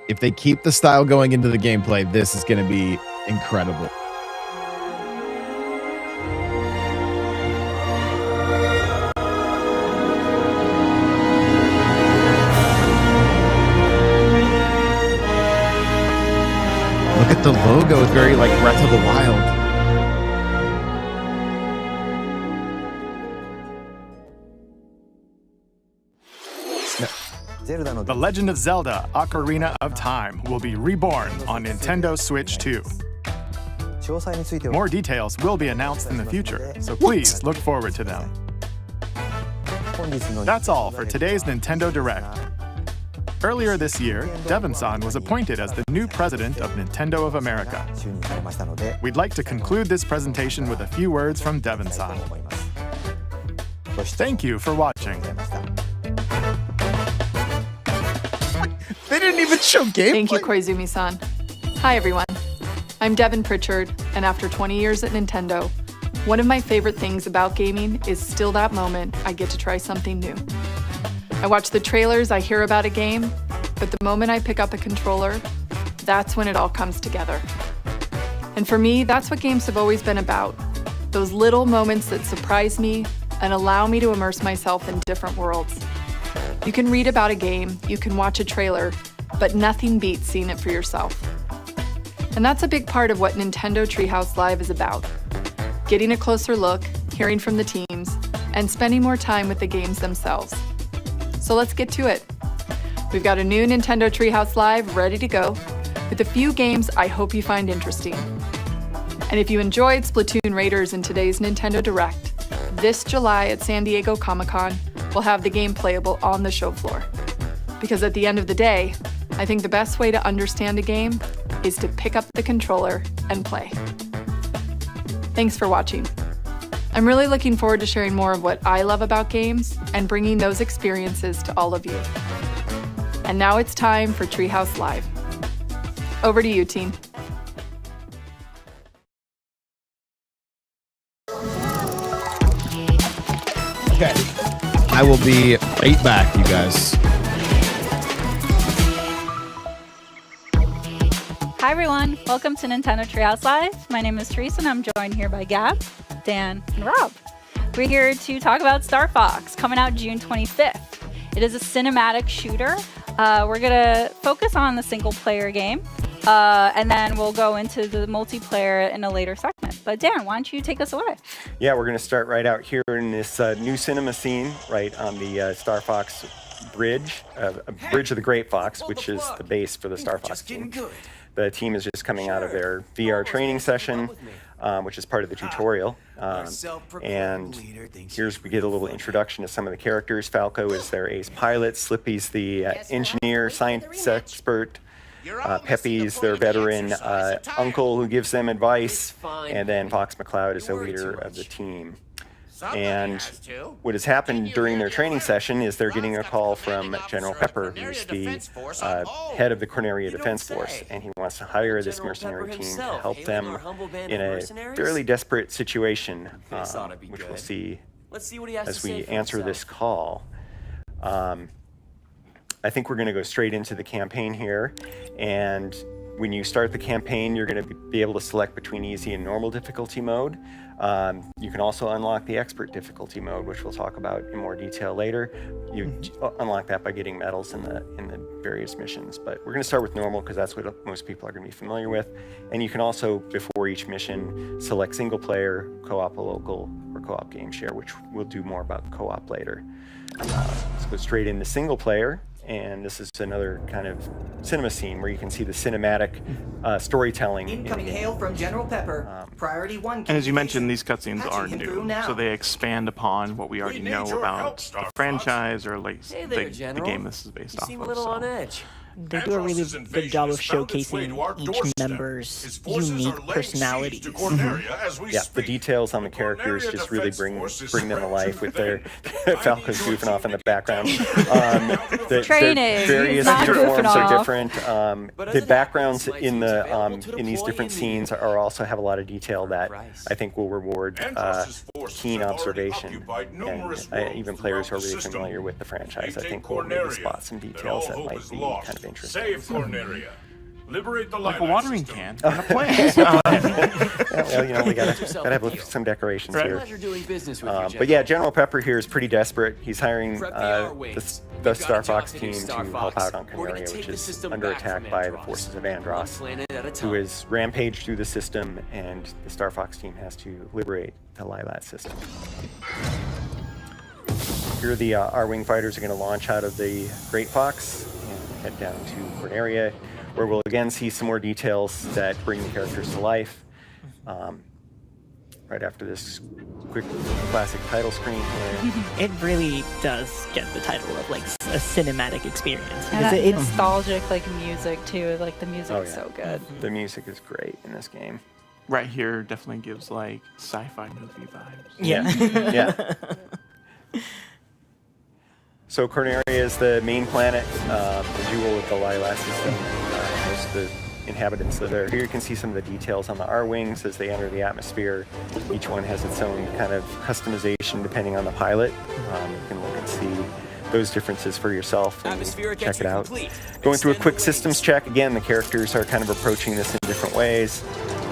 If they keep the style going into the gameplay, this is going to be incredible. Look at the logo. It's very like Breath of the Wild. The Legend of Zelda: Ocarina of Time will be reborn on Nintendo Switch 2. More details will be announced in the future, so please look forward to them. That's all for today's Nintendo Direct. Earlier this year, Devon-san was appointed as the new president of Nintendo of America. We'd like to conclude this presentation with a few words from Devon-san. Thank you for watching. They didn't even show gameplay. Thank you, Koizumi-san. Hi, everyone. I'm Devon Pritchard, and after 20 years at Nintendo, one of my favorite things about gaming is still that moment I get to try something new. I watch the trailers, I hear about a game, but the moment I pick up a controller, that's when it all comes together. And for me, that's what games have always been about. Those little moments that surprise me and allow me to immerse myself in different worlds. You can read about a game, you can watch a trailer, but nothing beats seeing it for yourself. And that's a big part of what Nintendo Treehouse Live is about. Getting a closer look, hearing from the teams, and spending more time with the games themselves. So let's get to it. We've got a new Nintendo Treehouse Live ready to go, with a few games I hope you find interesting. And if you enjoyed Splatoon Raiders in today's Nintendo Direct, this July at San Diego Comic-Con, we'll have the game playable on the show floor. Because at the end of the day, I think the best way to understand a game is to pick up the controller and play. Thanks for watching. I'm really looking forward to sharing more of what I love about games and bringing those experiences to all of you. And now it's time for Treehouse Live. Over to you, team. Okay. I will be right back, you guys. Hi everyone, welcome to Nintendo Treehouse Live. My name is Teresa and I'm joined here by Gab, Dan, and Rob. We're here to talk about Star Fox, coming out June 25th. It is a cinematic shooter. We're gonna focus on the single player game, and then we'll go into the multiplayer in a later segment. But Dan, why don't you take us away? Yeah, we're gonna start right out here in this new cinema scene, right on the Star Fox bridge, Bridge of the Great Fox, which is the base for the Star Fox team. The team is just coming out of their VR training session, which is part of the tutorial. And here's we get a little introduction to some of the characters. Falco is their ace pilot, Slippy's the engineer, science expert, Peppy's their veteran uncle who gives them advice, and then Fox McCloud is the leader of the team. And what has happened during their training session is they're getting a call from General Pepper, who's the head of the Corneria Defense Force, and he wants to hire this mercenary team to help them in a fairly desperate situation, which we'll see as we answer this call. I think we're going to go straight into the campaign here, and when you start the campaign, you're going to be able to select between easy and normal difficulty mode. You can also unlock the expert difficulty mode, which we'll talk about in more detail later. You unlock that by getting medals in the various missions. But we're going to start with normal because that's what most people are going to be familiar with. And you can also, before each mission, select single player, co-op local, or co-op game share, which we'll do more about co-op later. Let's go straight into single player. And this is another kind of cinema scene where you can see the cinematic storytelling. Incoming hail from General Pepper. Priority 1. And as you mentioned, these cutscenes are new, so they expand upon what we already know about the franchise or like the game this is based off of. A little on edge. They do a really good job of showcasing each member's unique personalities. Yeah, the details on the characters just really bring them to life with their Falco's goofing off in the background. Training. Various uniforms are different. The backgrounds in these different scenes are also have a lot of detail that I think will reward keen observation. And even players who are really familiar with the franchise, I think, will maybe spot some details that might be kind of interesting. Save Corneria. Liberate the like a watering can on a plane. Well, you know, we gotta have some decorations here. But yeah, General Pepper here is pretty desperate. He's hiring the Star Fox team to help out on Corneria, which is under attack by the forces of Andross, who is rampaged through the system, and the Star Fox team has to liberate the Lylat system. Here the R-Wing fighters are going to launch out of the Great Fox and head down to Corneria, where we'll again see some more details that bring the characters to life. Right after this quick classic title screen here. It really does get the title of like a cinematic experience. And that nostalgic like music too. Like the music is so good. The music is great in this game. Right here definitely gives like sci-fi movie vibes. Yeah. Yeah. So Corneria is the main planet, the jewel of the Lilas system. Most of the inhabitants live there. Here you can see some of the details on the R-Wings as they enter the atmosphere. Each one has its own kind of customization depending on the pilot. You can look and see those differences for yourself and check it out. Going through a quick systems check, again, the characters are kind of approaching this in different ways.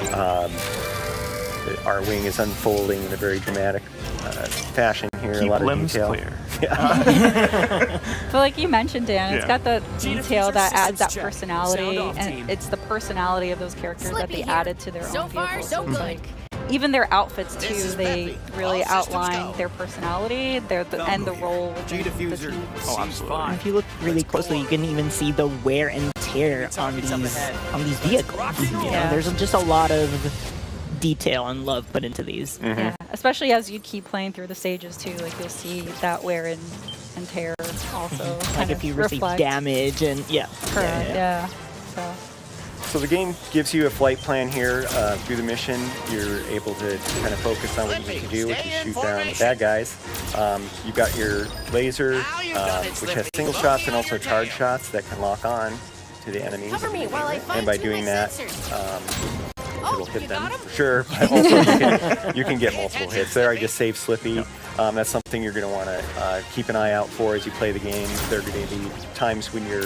The R-Wing is unfolding in a very dramatic fashion here. Keep a lot of limbs detail. Clear. Yeah. But like you mentioned, Dan, it's got the detail that adds that personality, and it's the personality of those characters that they added to their own vehicles. So it's like even their outfits too, they really outline their personality, and the role within the team. Oh, absolutely. And if you look really closely, you can even see the wear and tear on these vehicles. You know, there's just a lot of detail and love put into these. Yeah, especially as you keep playing through the stages too, like you'll see that wear and tear also. Like if you receive damage and Correct. Yeah. So the game gives you a flight plan here. Through the mission, you're able to kind of focus on what you need to do, which is shoot down the bad guys. You've got your laser, which has single shots and also charge shots that can lock on to the enemies. And by doing that, it'll hit them for sure. But also you can get multiple hits there. I just saved Slippy. That's something you're going to want to keep an eye out for as you play the game. There are going to be times when your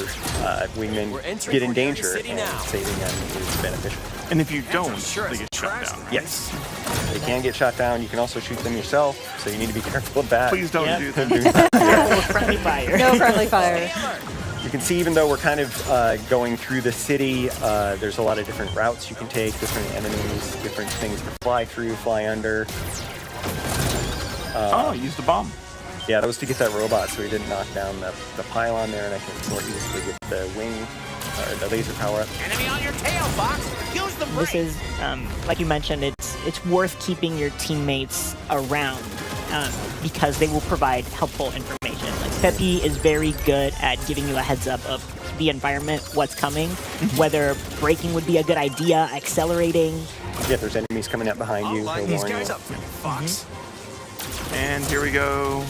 wingmen get in danger, and saving them is beneficial. And if you don't, they get shot down, right? Yes. They can get shot down. You can also shoot them yourself, so you need to be careful of that. Please don't do that. No friendly fire. No friendly fire. You can see, even though we're kind of going through the city, there's a lot of different routes you can take, different enemies, different things to fly through, fly under. Used a bomb. Yeah, that was to get that robot so he didn't knock down the pylon there, and I can more easily get the wing, or the laser power up. Enemy on your tail, Fox! Use the brake! This is, like you mentioned, it's worth keeping your teammates around because they will provide helpful information. Like Peppy is very good at giving you a heads up of the environment, what's coming, whether braking would be a good idea, accelerating. Yeah, if there's enemies coming up behind you, he'll these warn guys you. up for me, Fox. And here we go.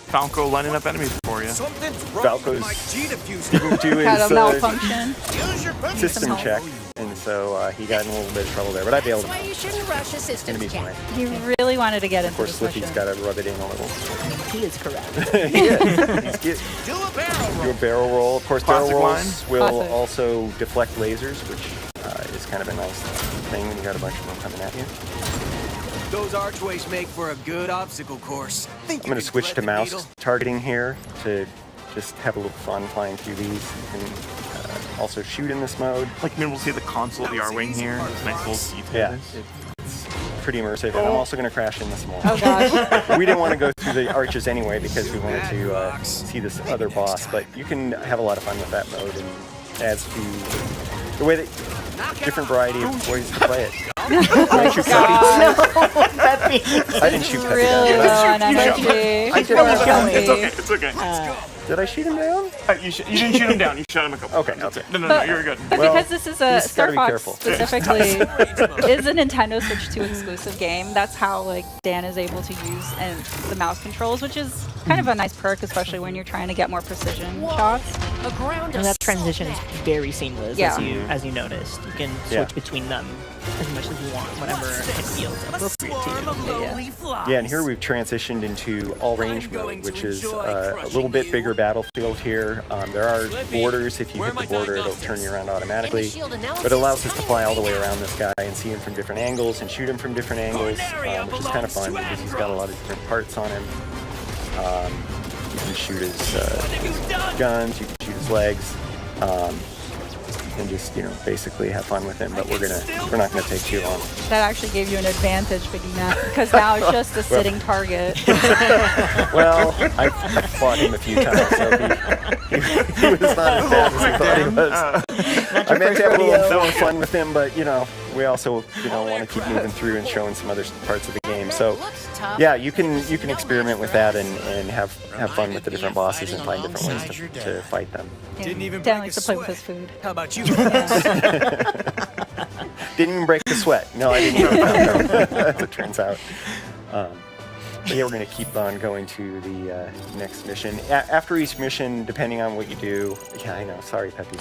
Falco lining up enemies for you. Falco's didn't do Had a his malfunction. system check, and so he got in a little bit of trouble there, but I bailed him out. You shouldn't rush a It's going to be fine. He really wanted to get into Of course, this Slippy's mission. got to rub it in a little. He is correct. He is. He's do a barrel roll. Of course, Classic barrel rolls line. will Classic. also deflect lasers, which is kind of a nice thing when you got a bunch of them coming at you. Those archways make for a good obstacle course. I'm going to switch to mouse targeting here to just have a little fun flying through these. You can also shoot in this mode. Like, maybe we'll see the console of the R-Wing here. It's nice little detail. Yeah, it's pretty immersive. And I'm also going to crash in this mode. Oh gosh. We didn't want to go through the arches anyway because we wanted to see this other boss, but you can have a lot of fun with that mode, and adds to the way that different variety of ways to play it. I shoot Peppy. I didn't shoot Peppy Really down. low on energy. It's okay. It's okay. Did I shoot him down? You didn't shoot him down. You shot him a couple. Okay. No, you're good. But because this is a just gotta Star be Fox careful. specifically is a Nintendo Switch 2 exclusive game, that's how like Dan is able to use the mouse controls, which is kind of a nice perk, especially when you're trying to get more precision shots. And that transition is very seamless, Yeah. as you noticed. You can switch between them as much as you want, whenever it feels appropriate to you. Yeah, and here we've transitioned into all-range mode, which is a little bit bigger battlefield here. There are borders. If you hit the border, it'll turn you around automatically. But it allows us to fly all the way around this guy and see him from different angles and shoot him from different angles, which is kind of fun because he's got a lot of different parts on him. You can shoot his guns, you can shoot his legs. and just basically have fun with him. But we're not gonna take too long. That actually gave you an advantage, Biggie Mac, because now it's just a sitting target. Well, I fought him a few times, so he was not as bad as he thought he was. I meant to have a little more fun with him, but we also want to keep moving through and showing some other parts of the game. So yeah, you can experiment with that and have fun with the different bosses and find different ways to fight them. Dan likes to play with his food. How about you? Didn't even break the sweat. No, I didn't. As it turns out. But yeah, we're going to keep on going to the next mission. After each mission, depending on what you do, yeah, I know, sorry, Peppy.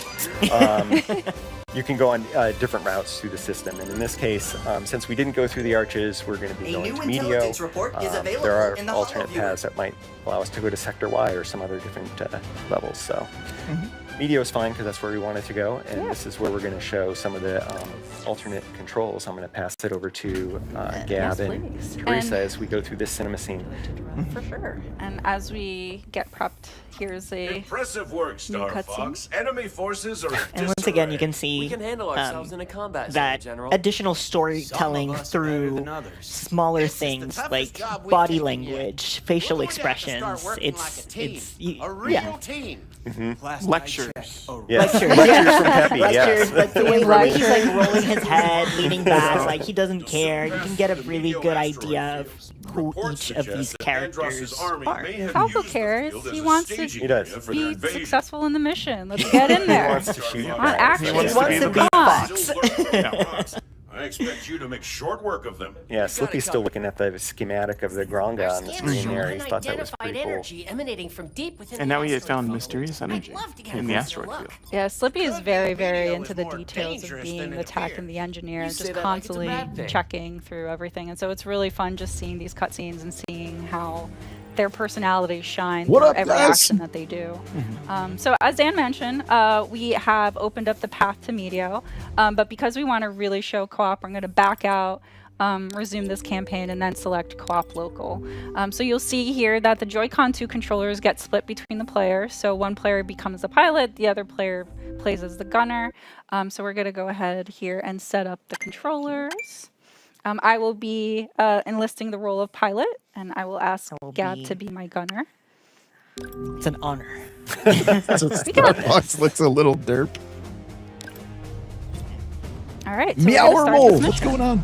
You can go on different routes through the system. And in this case, since we didn't go through the arches, we're going to be going to Medio. There are alternate paths that might allow us to go to Sector Y or some other different levels. So Medio is fine because that's where we wanted to go. And this is where we're going to show some of the alternate controls. I'm going to pass it over to Gab and Teresa as we go through this cinema scene. For sure. And as we get prepped, here's a impressive work, Star Fox. Enemy forces are and once again, you can see We can handle ourselves in a combat zone, that General. additional storytelling through smaller things like body language, facial expressions. It's yeah. Lectures. Yes. Lectures. Lectures from Peppy, Lectures, yes. like the way he's like rolling his head, leaning back, like he doesn't care. You can get a really good idea of who each of these characters are. Falco cares. He wants to He be successful in the mission. Let's get in there. He wants to shoot On action. He wants to be Fox. I expect you to make short work of them. Yeah, Slippy's still looking at the schematic of the Gronga on the screen there. He thought that was pretty cool. Emanating from deep within And now he had found mysterious energy in the asteroid field. Yeah, Slippy is very, very into the details of being the tech and the engineer, just constantly checking through everything. And so it's really fun just seeing these cutscenes and seeing how their personalities shine through every action that they do. So as Dan mentioned, we have opened up the path to Medio, but because we want to really show co-op, we're going to back out, resume this campaign, and then select co-op local. So you'll see here that the Joy-Con 2 controllers get split between the players. So one player becomes the pilot, the other player plays as the gunner. So we're going to go ahead here and set up the controllers. I will be enlisting the role of pilot, and I will ask Gab to be my gunner. It's an honor. So Star Fox looks a little derp. All right. So Meow, what's going on?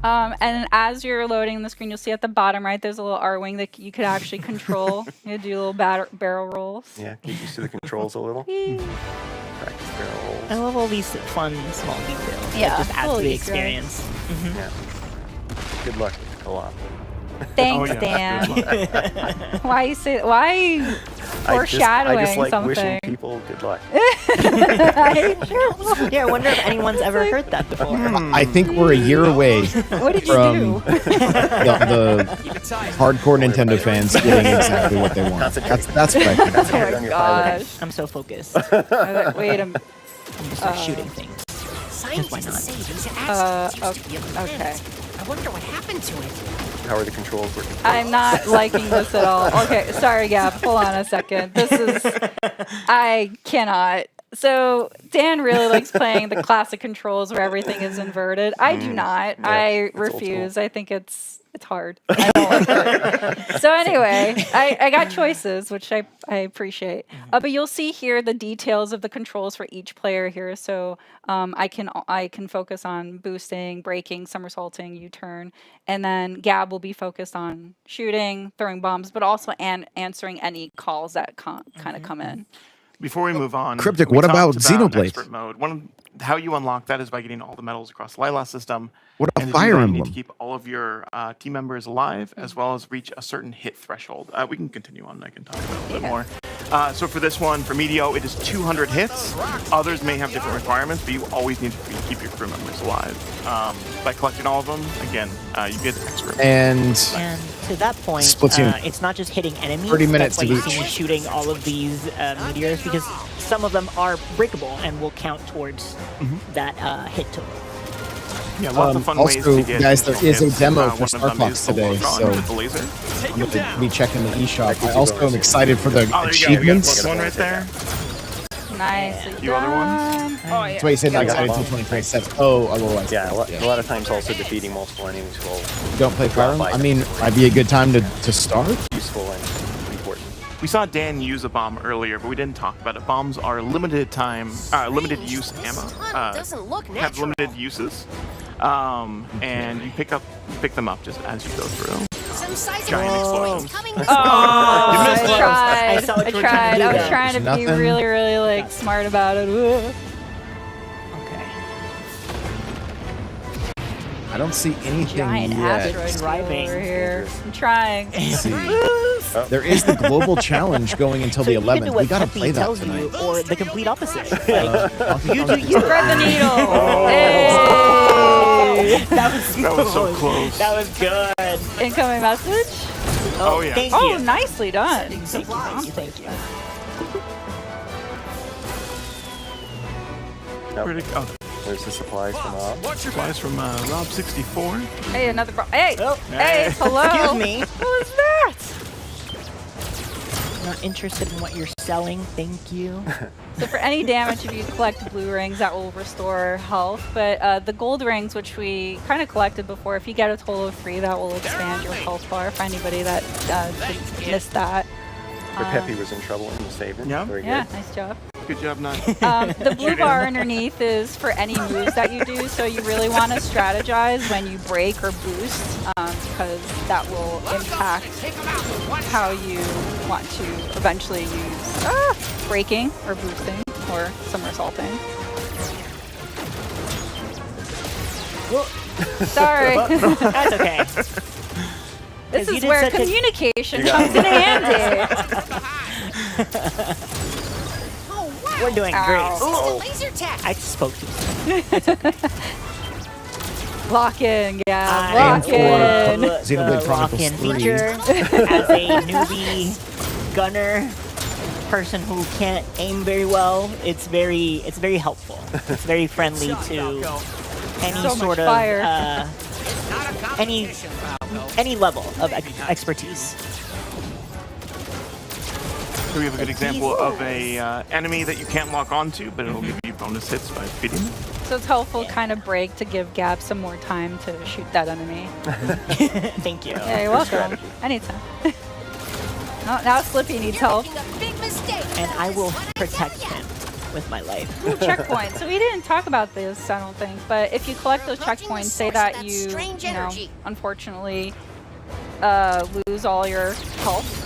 And as you're loading the screen, you'll see at the bottom right, there's a little R-wing that you could actually control. You do little barrel rolls. Yeah, get used to the controls a little. Practice barrel rolls. I love all these fun small details. Yeah, It just adds to the experience. Yeah. Good luck with the co-op. Thanks, Dan. Why you say? Why foreshadowing I just like something? wishing people good luck. Yeah, I wonder if anyone's ever heard that before. I think we're a year away What did you from do? the hardcore Nintendo fans getting exactly what they want. That's what I think. Oh my gosh. I'm so focused. Wait a minute. I'm just like shooting things. Why not? Okay. I wonder what happened to it. How are the controls working? I'm not liking this at all. Okay, sorry, Gab. Hold on a second. I cannot. So Dan really likes playing the classic controls where everything is inverted. I do not. Yeah, I refuse. I think it's hard. I don't like it. So anyway, I got choices, which I appreciate. But you'll see here the details of the controls for each player here. So I can focus on boosting, braking, somersaulting, U-turn, and then Gab will be focused on shooting, throwing bombs, but also answering any calls that kind of come in. Before we move on, Cryptic, we what talked about Xenoblade? Expert mode. How you unlock that is by getting all the medals across the Lila system. What about And Fire you Emblem? need to keep all of your team members alive, as well as reach a certain hit threshold. We can continue on. I can talk about it a little bit more. So for this one, for Medio, it is 200 hits. Others may have different requirements, but you always need to keep your crew members alive. By collecting all of them, again, you get expert. And to that point, Splatoon. it's not just hitting enemies. 30 minutes That's why to you see me each. shooting all of these meteors, because some of them are breakable and will count towards that hit total. Yeah, lots of fun ways also, to get guys, there is a hits. demo One for of Star them Fox is the today, wall so drawn with the laser. I'm going to be checking the eShop. I also am excited for the Oh, there you go. We got achievements. one right there. Nicely A few other ones. Oh, yeah. That's why you said not I got excited until bombs. 2027. Oh, otherwise. Yeah, a lot of times also defeating multiple enemies will Don't play Fire drop Emblem? I mean, might be a good time to start. useful and important. We saw Dan use a bomb earlier, but we didn't talk about it. Bombs are limited limited use ammo. doesn't look Have natural. limited uses, and you pick them up just as you go through. Some size Giant explosions. coming. You missed I those. tried. I was trying to be Nothing. really, really like smart about it. Ugh. I don't see anything Giant yet. asteroid Driving. over here. I'm trying. See. There is the global challenge going until the You can do 11th. what We gotta Peppy play that tells tonight. you, or the complete opposite. Like, you do you. Thread the needle. Oh. Hey. That was so close. That was good. Incoming message. Oh, yeah. Thank Oh, you. nicely done. Thank you. Thank you. Pretty, oh, There's the supplies from Rob. supplies from Rob64. Hey, another hey. Oh. Hey, hello. Excuse me. What was that? Not interested in what you're selling. Thank you. So for any damage, if you collect blue rings, that will restore health. But the gold rings, which we kind of collected before, if you get a total of 3, that will expand your health bar. For anybody that missed that. Your Peppy was in trouble and you saved him. Yeah. Very good. Yeah, nice job. Good job, not. The blue bar underneath is for any moves that you do, so you really want to strategize when you break or boost, because that will impact how you want to eventually use breaking or boosting or somersaulting. Sorry. That's okay. This You is did where such a- communication comes in handy. We're doing Ow. great. Oh. Laser tech. I spoke to Lock in, yeah. I Lock in. the Xenoblade Chronicles lock-in 3. feature as a newbie gunner person who can't aim very well. It's very helpful. It's very friendly to any So much sort of fire. any level of expertise. So we have a good example of a enemy that you can't lock onto, but it'll give you bonus hits by defeating it. So it's helpful kind of break to give Gab some more time to shoot that enemy. Thank you. Yeah, you're welcome. Anytime. Now Slippy needs help. Making a big mistake. And I will protect him with my life. Ooh, checkpoints. So we didn't talk about this, I don't think, but if you collect those checkpoints, say that you know, unfortunately lose all your health,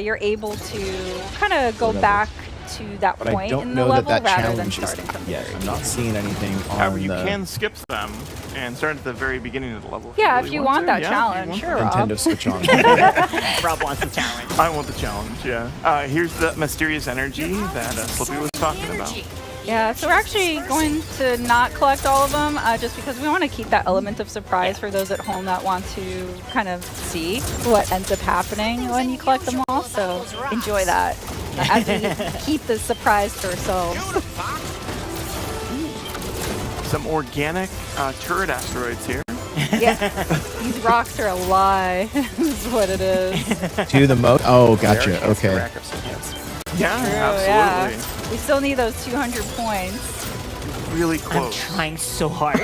you're able to kind of go back to that But I point don't in the know level that rather than challenge is starting from the yet. very I'm not seeing anything on However, you the can skip them and start at the very beginning of the level. Yeah, really if you want to. that Yeah, challenge, if you want sure, Rob. Nintendo Switch on. Rob wants the challenge. I want the challenge, yeah. Here's the mysterious energy that Slippy was talking about. Yeah, so we're actually going to not collect all of them, just because we want to keep that element of surprise for those at home that want to kind of see what ends up happening when you collect them all. So enjoy that as we keep the surprise to ourselves. Some organic turret asteroids here. Yeah, these rocks are a lie. Is what it is. to the mode. Oh, gotcha. Okay. Yeah, True, absolutely. yeah. We still need those 200 points. Really I'm close. trying so hard.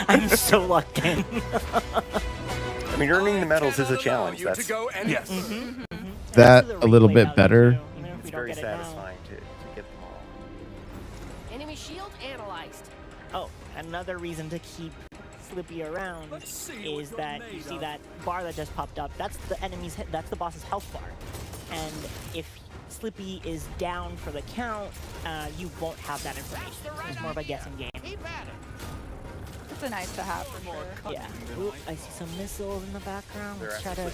I'm so locked in. I mean, earning the medals is a challenge. That's yes. That a little bit better. It's very satisfying to get them all. Enemy shield analyzed. Oh, another reason to keep Slippy around is that you see that bar that just popped up. That's the enemy's. That's the boss's health bar, and if Slippy is down for the count, you won't have that information. It's more of a guessing game. It's a nice to have for sure. Yeah. Ooh, I see some missiles in the background. Let's try to.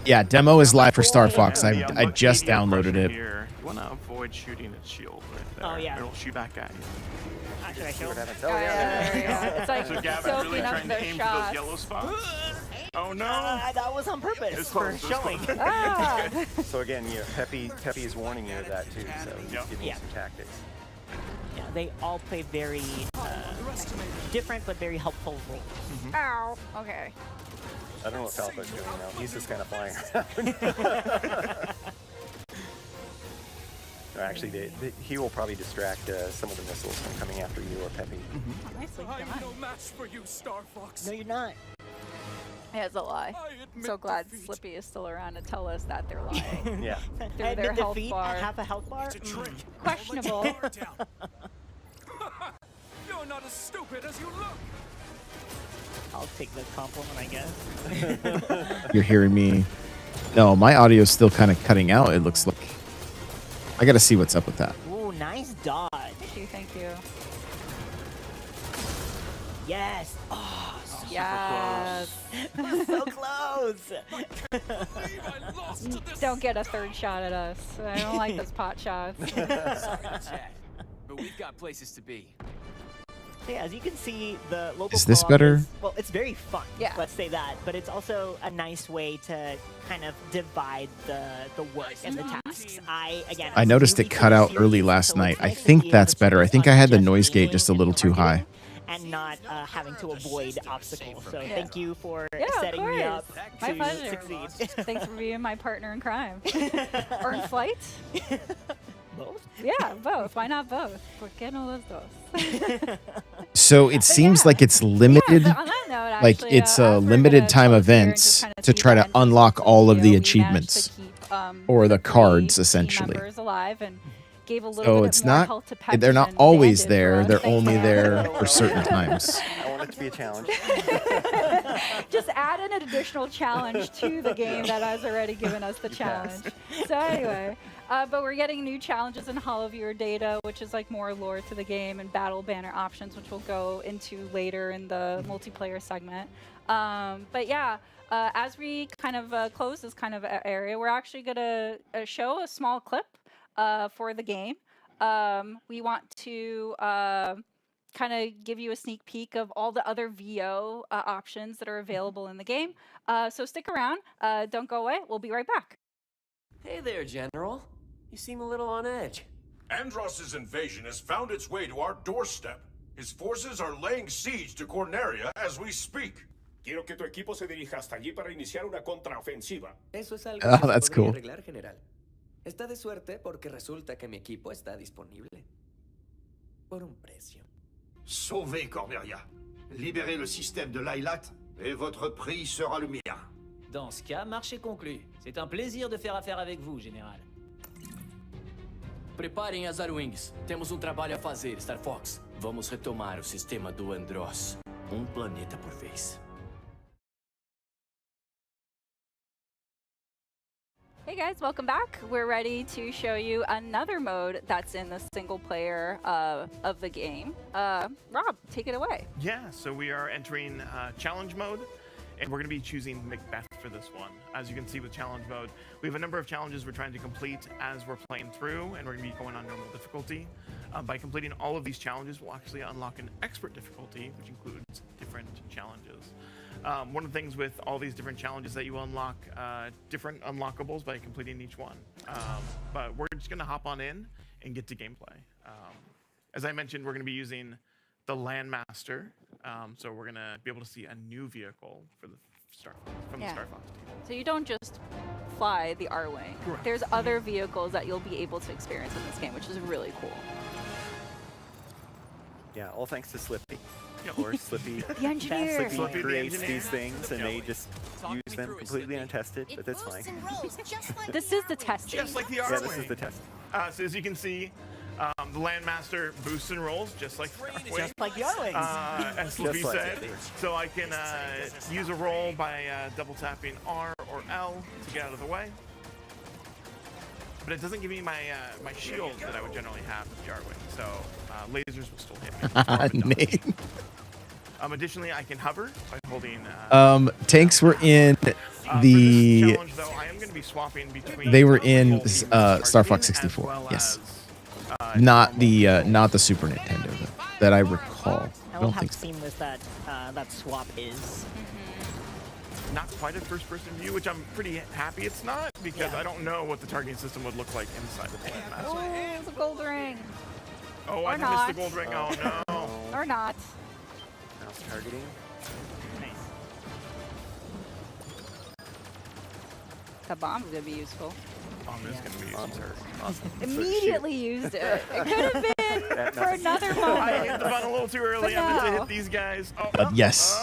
Yeah, demo is live for Star Fox. I just downloaded it. Here. You want to avoid shooting its shield right there. Oh, yeah. It'll shoot back at you. Should I show it? It's like So Gavin soaking really up trying to their aim for shots. those yellow spots. Oh no! That was on purpose It's for close, it's showing. close. Ah. So again, Peppy is warning you of that too. So he's giving you some tactics. Yeah, they all play very different but very helpful roles. Ow. Okay. I don't know what Falco's doing now. He's just kind of flying around. Actually, he will probably distract some of the missiles from coming after you or Peppy. Nicely done. I'm no match for you, Star Fox. No, you're not. Yeah, it's a lie. I'm so glad Slippy is still around to tell us that they're lying. Yeah. Through their health bar. Half a health bar? Questionable. You're not as stupid as you look. I'll take the compliment, I guess. You're hearing me. No, my audio is still kind of cutting out. It looks like. I got to see what's up with that. Ooh, nice dodge. Thank you. Yes. Oh, Yes. so close. Don't get a third shot at us. I don't like those pot shots. But we've got places to be. Yeah, as you can see, the local Is this co-op better? Well, it's very fun. Yeah. Let's say that. But it's also a nice way to kind of divide the work and the tasks. I noticed it cut out early last night. I think that's better. I think I had the noise gate just a little too high. And not having to avoid obstacles. So thank you for Yeah, setting me up My to pleasure. succeed. Thanks for being my partner in crime. Or in flight? Both? Yeah, both. Why not both? ¿Por qué no los dos? So it seems like it's limited. On that note, Like actually, it's a as we're limited gonna time close here and event just kinda to see try the to end of unlock the all of video, the we managed to achievements keep, or the cards team essentially. members alive and gave a little So bit it's more not. health to Peppy They're not than always Dan did for there. us. They're Thanks, only Dan. there for certain times. I want it to be a challenge. Just add an additional challenge to the game that has already given us the challenge. So anyway, but we're getting new challenges in Hollow Viewer data, which is like more lore to the game, and battle banner options, which we'll go into later in the multiplayer segment. But yeah, as we kind of close this kind of area, we're actually going to show a small clip for the game. We want to kind of give you a sneak peek of all the other VO options that are available in the game. So stick around. Don't go away. We'll be right back. Hey there, General. You seem a little on edge. Andross's invasion has found its way to our doorstep. His forces are laying siege to Corneria as we speak. Quiero que tu equipo se dirija hasta allí para iniciar una contraofensiva. Eso es algo Oh, que se that's podría cool. arreglar, General. Está de suerte porque resulta que mi equipo está disponible. Por un precio. Sauvez Corneria. Libérez le système de Lylat et votre prix sera le mien. Dans ce cas, marché conclu. C'est un plaisir de faire affaire avec vous, Général. Preparem as Arwings. Temos trabalho a fazer, Star Fox. Vamos retomar o sistema do Andross. Planeta por vez. Hey guys, welcome back. We're ready to show you another mode that's in the single player of the game. Rob, take it away. Yeah, so we are entering challenge mode, and we're going to be choosing Macbeth for this one. As you can see with challenge mode, we have a number of challenges we're trying to complete as we're playing through, and we're going to be going on normal difficulty. By completing all of these challenges, we'll actually unlock an expert difficulty, which includes different challenges. One of the things with all these different challenges that you unlock different unlockables by completing each one. But we're just going to hop on in and get to gameplay. As I mentioned, we're going to be using the Landmaster, so we're going to be able to see a new vehicle for the Star Fox team. So you don't just fly the R-Wing. Correct. There's other vehicles that you'll be able to experience in this game, which is really cool. Yeah, all thanks to Slippy. Of course, Slippy, The engineer. Slippy creates these things, and they just use them completely untested, but that's fine. This is the testing. Just like the Yeah, R-Wing. this is the test. So as you can see, the Landmaster boosts and rolls just like the R-Wing. Just like the R-Wings. As Slippy Just like said. it. So I can use a roll by double tapping R or L to get out of the way. But it doesn't give me my my shield that I would generally have with the R-Wing. So lasers will still hit me. Nate. Additionally, I can hover by holding. Tanks were in For the. this challenge, though, I am going to be swapping between. They were in holding Star Fox as 64. well Yes. as, Not the Super Nintendo that I recall. I I don't will have think so. seen with that that swap is. Not quite a first-person view, which I'm pretty happy it's not, because I don't know what the targeting system would look like inside the Landmaster. Oh, it's a gold ring. Oh, Or I missed the gold ring. Oh no. Or not. Now it's targeting. Nice. That bomb's gonna be useful. Bomb is going to be Bombs are awesome. Immediately used it. It could have been for another moment. I hit the button a little too early. I meant to hit these guys. Yes,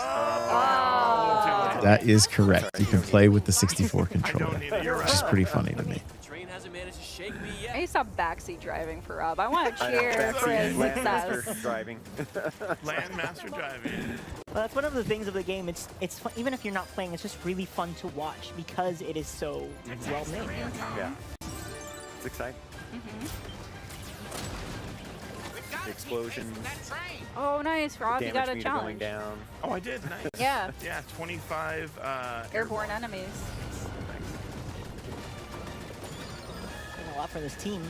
that is correct. You can play with the 64 controller, which is pretty funny to me. I need to stop backseat driving for Rob. I want to cheer for his success. Driving. Landmaster driving. Well, that's one of the things of the game. It's fun, even if you're not playing, it's just really fun to watch because it is so well made. Yeah. It's exciting. The explosions. Oh, nice, Rob. You got a Damage meter challenge. going down. Oh, I did. Nice. Yeah. Yeah, 25 Airborne enemies. Doing a lot for this team.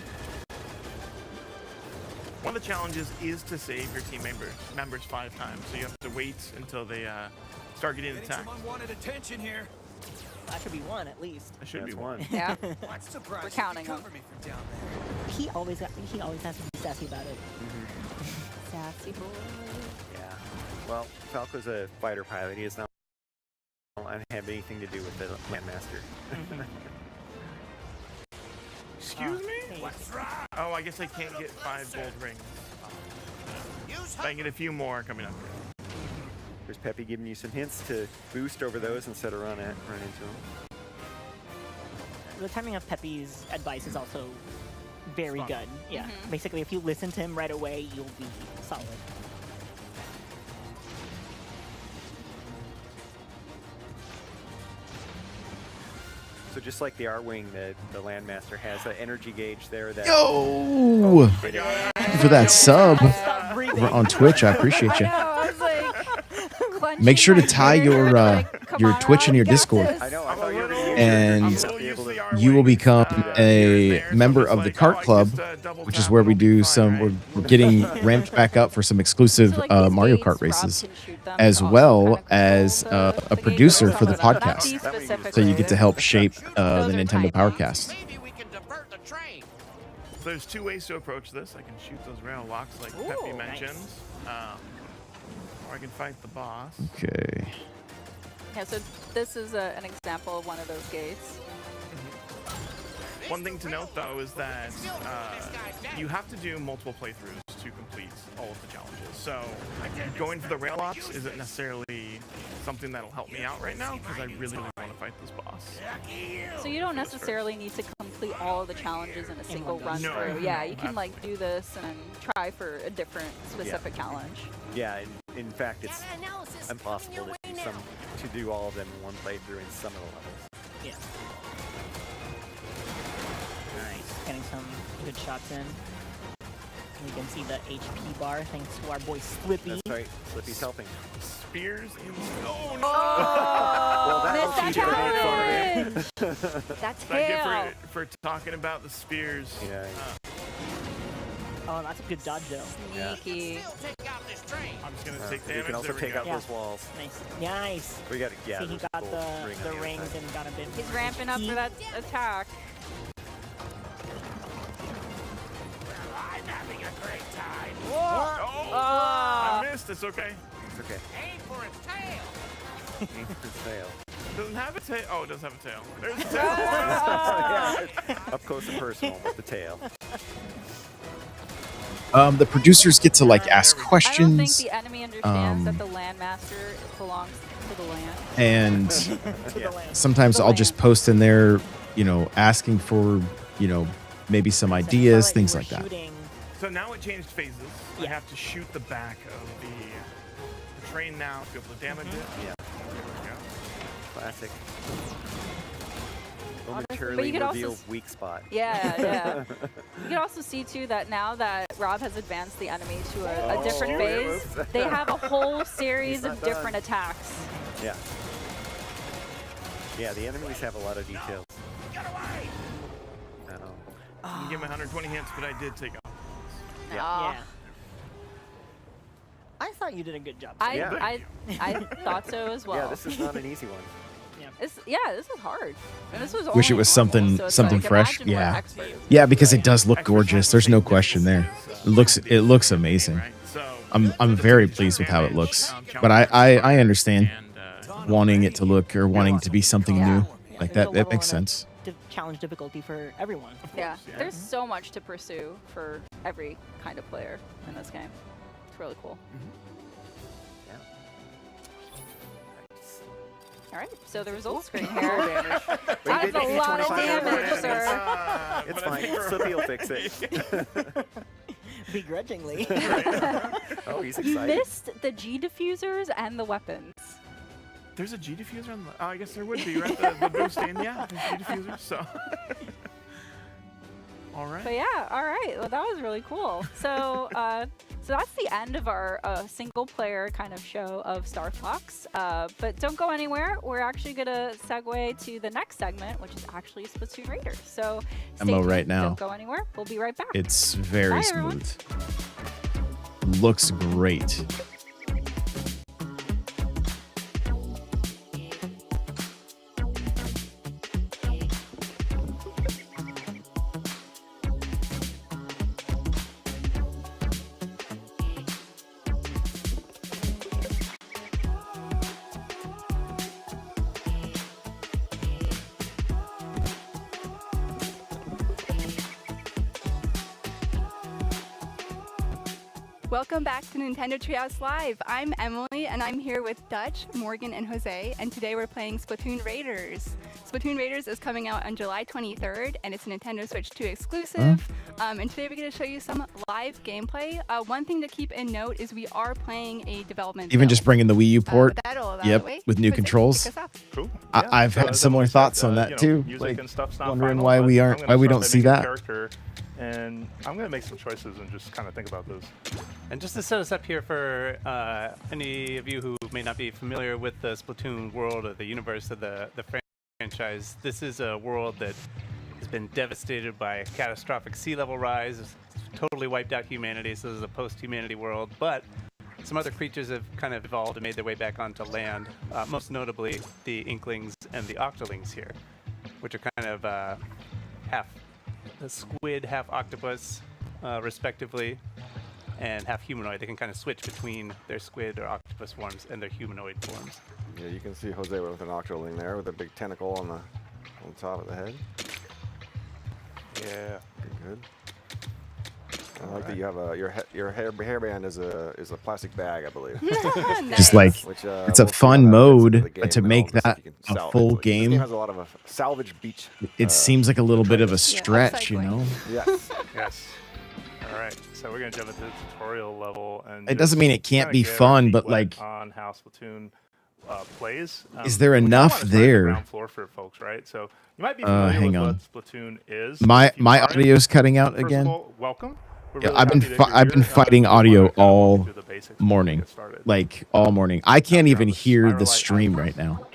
One of the challenges is to save your team members 5 times, so you have to wait until they start getting attacked. Wanted attention here. That should be one at least. That should be one. Yeah. What's surprised? We're counting them. Me from down there. He always has to be sassy about it. Sassy boy. Yeah. Well, Falco's a fighter pilot. He does not have anything to do with the Landmaster. Excuse me? Oh, I guess I can't get 5 gold rings. If I can get a few more coming up here. There's Peppy giving you some hints to boost over those instead of run into them. The timing of Peppy's advice is also very good. Yeah. Basically, if you listen to him right away, you'll be solid. So just like the R-Wing, the Landmaster has an energy gauge there that... Yo! Thank you for that sub over on Twitch. I appreciate you. Make sure to tie your Twitch and your Discord, and you will become a member of the Kart Club, which is where we do some. We're getting ramped back up for some exclusive Mario Kart races, as well as a producer for the podcast. So you get to help shape the Nintendo PowerCast. So there's 2 ways to approach this. I can shoot those round locks like Peppy mentioned. Or I can fight the boss. Okay. Yeah, so this is an example of one of those gates. One thing to note, though, is that you have to do multiple playthroughs to complete all of the challenges. So going for the rail locks isn't necessarily something that'll help me out right now, because I really want to fight this boss. So you don't necessarily need to complete all of the challenges in a single run through. Yeah, you can like do this and try for a different specific challenge. Yeah, in fact, it's impossible to do all of them in one playthrough in some of the levels. Yeah. Nice. Getting some good shots in. You can see the HP bar thanks to our boy Slippy. That's right. Slippy's helping. Spears in... Oh, well, missed that challenge! That's tail. For talking about the spears. Yeah. Oh, that's a good dodge though. Sneaky. I'm just gonna take damage. You can also take out those walls. Nice. Nice. We got See, he got the rings and got a bit. He's ramping up for that attack. I'm having a great time. Whoa! I missed. It's okay. It's okay. Aim for its tail. Aim for its tail. It doesn't have a tail. Oh, it does have a tail. There's a tail. Yeah. Up close and personal with the tail. The producers get to like ask questions. I don't think the enemy understands that the Landmaster belongs to the land. And sometimes I'll just post in there, asking for, maybe some ideas, things like that. So now it changed phases. I have to shoot the back of the train now to be able to damage it. Yeah. There we go. Classic. But Momentarily you could reveal also weak spot. Yeah. You can also see too that now that Rob has advanced the enemy to a different phase, they have a whole series of different attacks. Yeah. Yeah, the enemies have a lot of details. Get away! You give me 120 hits, but I did take out. Yeah. I thought you did a good job. I thought so as well. Yeah, this is not an easy one. This is hard. And this was Wish it was something fresh. Yeah. Yeah, because it does look gorgeous. There's no question there. It looks amazing. I'm very pleased with how it looks. But I understand wanting it to look or wanting it to be something new. Like that makes sense. challenge difficulty for everyone. Yeah, there's so much to pursue for every kind of player in this game. It's really cool. All right, so the results screen here. That's a lot of damage, sir. It's fine. Slippy will fix it. Begrudgingly. Oh, he's You excited. missed the G diffusers and the weapons. There's a G diffuser on the. Oh, I guess there would be, right? The boosting. Yeah, there's G diffusers. So. All right. But yeah, all right. Well, that was really cool. So, so that's the end of our single-player kind of show of Star Fox. But don't go anywhere. We're actually gonna segue to the next segment, which is actually Splatoon Raiders. So, stay Demo tuned. right now. Don't go anywhere. We'll be right back. It's very Bye, everyone. smooth. Looks great. Welcome back to Nintendo Treehouse Live. I'm Emily, and I'm here with Dutch, Morgan, and Jose, and today we're playing Splatoon Raiders. Splatoon Raiders is coming out on July 23rd, and it's a Nintendo Switch 2 exclusive. And today we're going to show you some live gameplay. One thing to keep in note is we are playing a development Even build. just bringing the Wii U port. Yep, With new controls. Cool. I've So had as similar Emily thoughts said, on you that know, too. music Like, and stuff's not wondering final, why but we I'm aren't, gonna why we start don't by see making a that. character, and I'm gonna make some choices and just kind of think about those. And just to set us up here for any of you who may not be familiar with the Splatoon world or the universe of the franchise, this is a world that has been devastated by a catastrophic sea level rise. It's totally wiped out humanity, so this is a post-humanity world. But some other creatures have kind of evolved and made their way back onto land, most notably the Inklings and the Octolings here, which are kind of half a squid, half octopus, respectively, and half humanoid. They can kind of switch between their squid or octopus forms and their humanoid forms. Yeah, you can see Jose with an octoling there with a big tentacle on the top of the head. Yeah. Good. I like that you have your hairband is a plastic bag, I believe. Just like Which, it's a we'll see fun how that fits mode, into the but to game make and all, that just so you a can full this game game, has a lot of salvage beach. it seems like a little bit of a stretch, you know. Yes. Yes. All right. So we're gonna jump into the tutorial level, and It doesn't mean it can't kinda be get our fun, feet but wet like, on how Splatoon plays. is there we kinda enough wanna start at the there? ground floor for folks, right? So you might be familiar Hang with on. what Splatoon is. My If you my aren't, audio's cutting out first of again. all, welcome. We're Yeah, really I've been happy that you're I've been here. fighting Just wanted audio to kinda walk you all through the basics before we morning, get started. like all morning. I can't even hear the stream right now.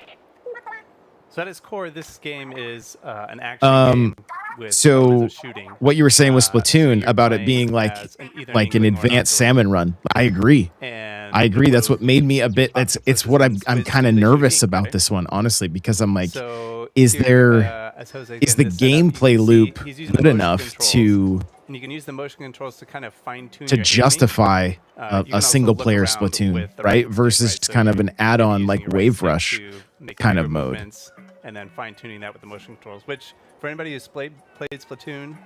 So at its core, this game is an action game with So elements of shooting. what you were saying with Splatoon about it being like as either an an Inkling or an advanced salmon run, I agree. And I agree. That's what made me a bit. It's what I'm kind of nervous about this one, honestly, because I'm like, So is here, there as Jose is the again, this setup, you gameplay can see loop he's using good motion enough controls, to and you can use the motion controls to kind of fine-tune to your aiming. justify You can a also single look player around Splatoon, with the right? right stick, Versus right? just So kind of you're an add-on like using your right Wave stick Rush to make kind of your mode. movements, and then fine-tuning that with the motion controls, which for anybody who's played Splatoon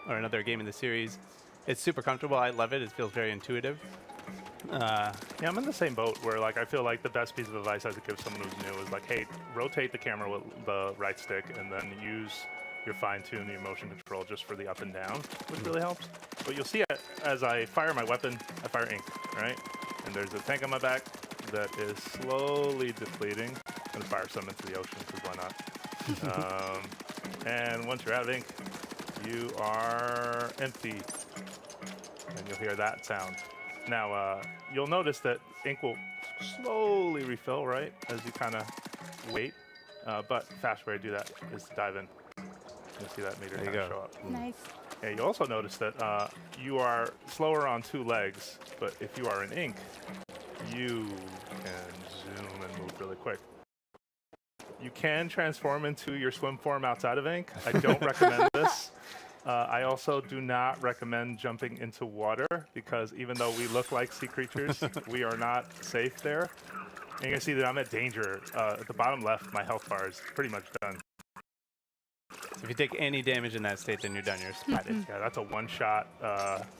or another game in the series, it's super comfortable. I love it. It feels very intuitive. Yeah, I'm in the same boat where like I feel like the best piece of advice I could give someone who's new is like, hey, rotate the camera with the right stick and then use your fine-tune, your motion control just for the up and down, which really helps. But you'll see it as I fire my weapon, I fire ink, right? And there's a tank on my back that is slowly depleting. I'm gonna fire some into the ocean because why not? And once you're out of ink, you are empty, and you'll hear that sound. Now, you'll notice that ink will slowly refill, right, as you kind of wait. But fast way to do that is to dive in. You'll see that meter kind of show up. Nice. Yeah, you also notice that you are slower on two legs, but if you are in ink, you can zoom and move really quick. You can transform into your swim form outside of ink. I don't recommend this. I also do not recommend jumping into water because even though we look like sea creatures, we are not safe there. And you can see that I'm at danger. At the bottom left, my health bar is pretty much done. So if you take any damage in that state, then you're done. You're splatted. Yeah, that's a one-shot.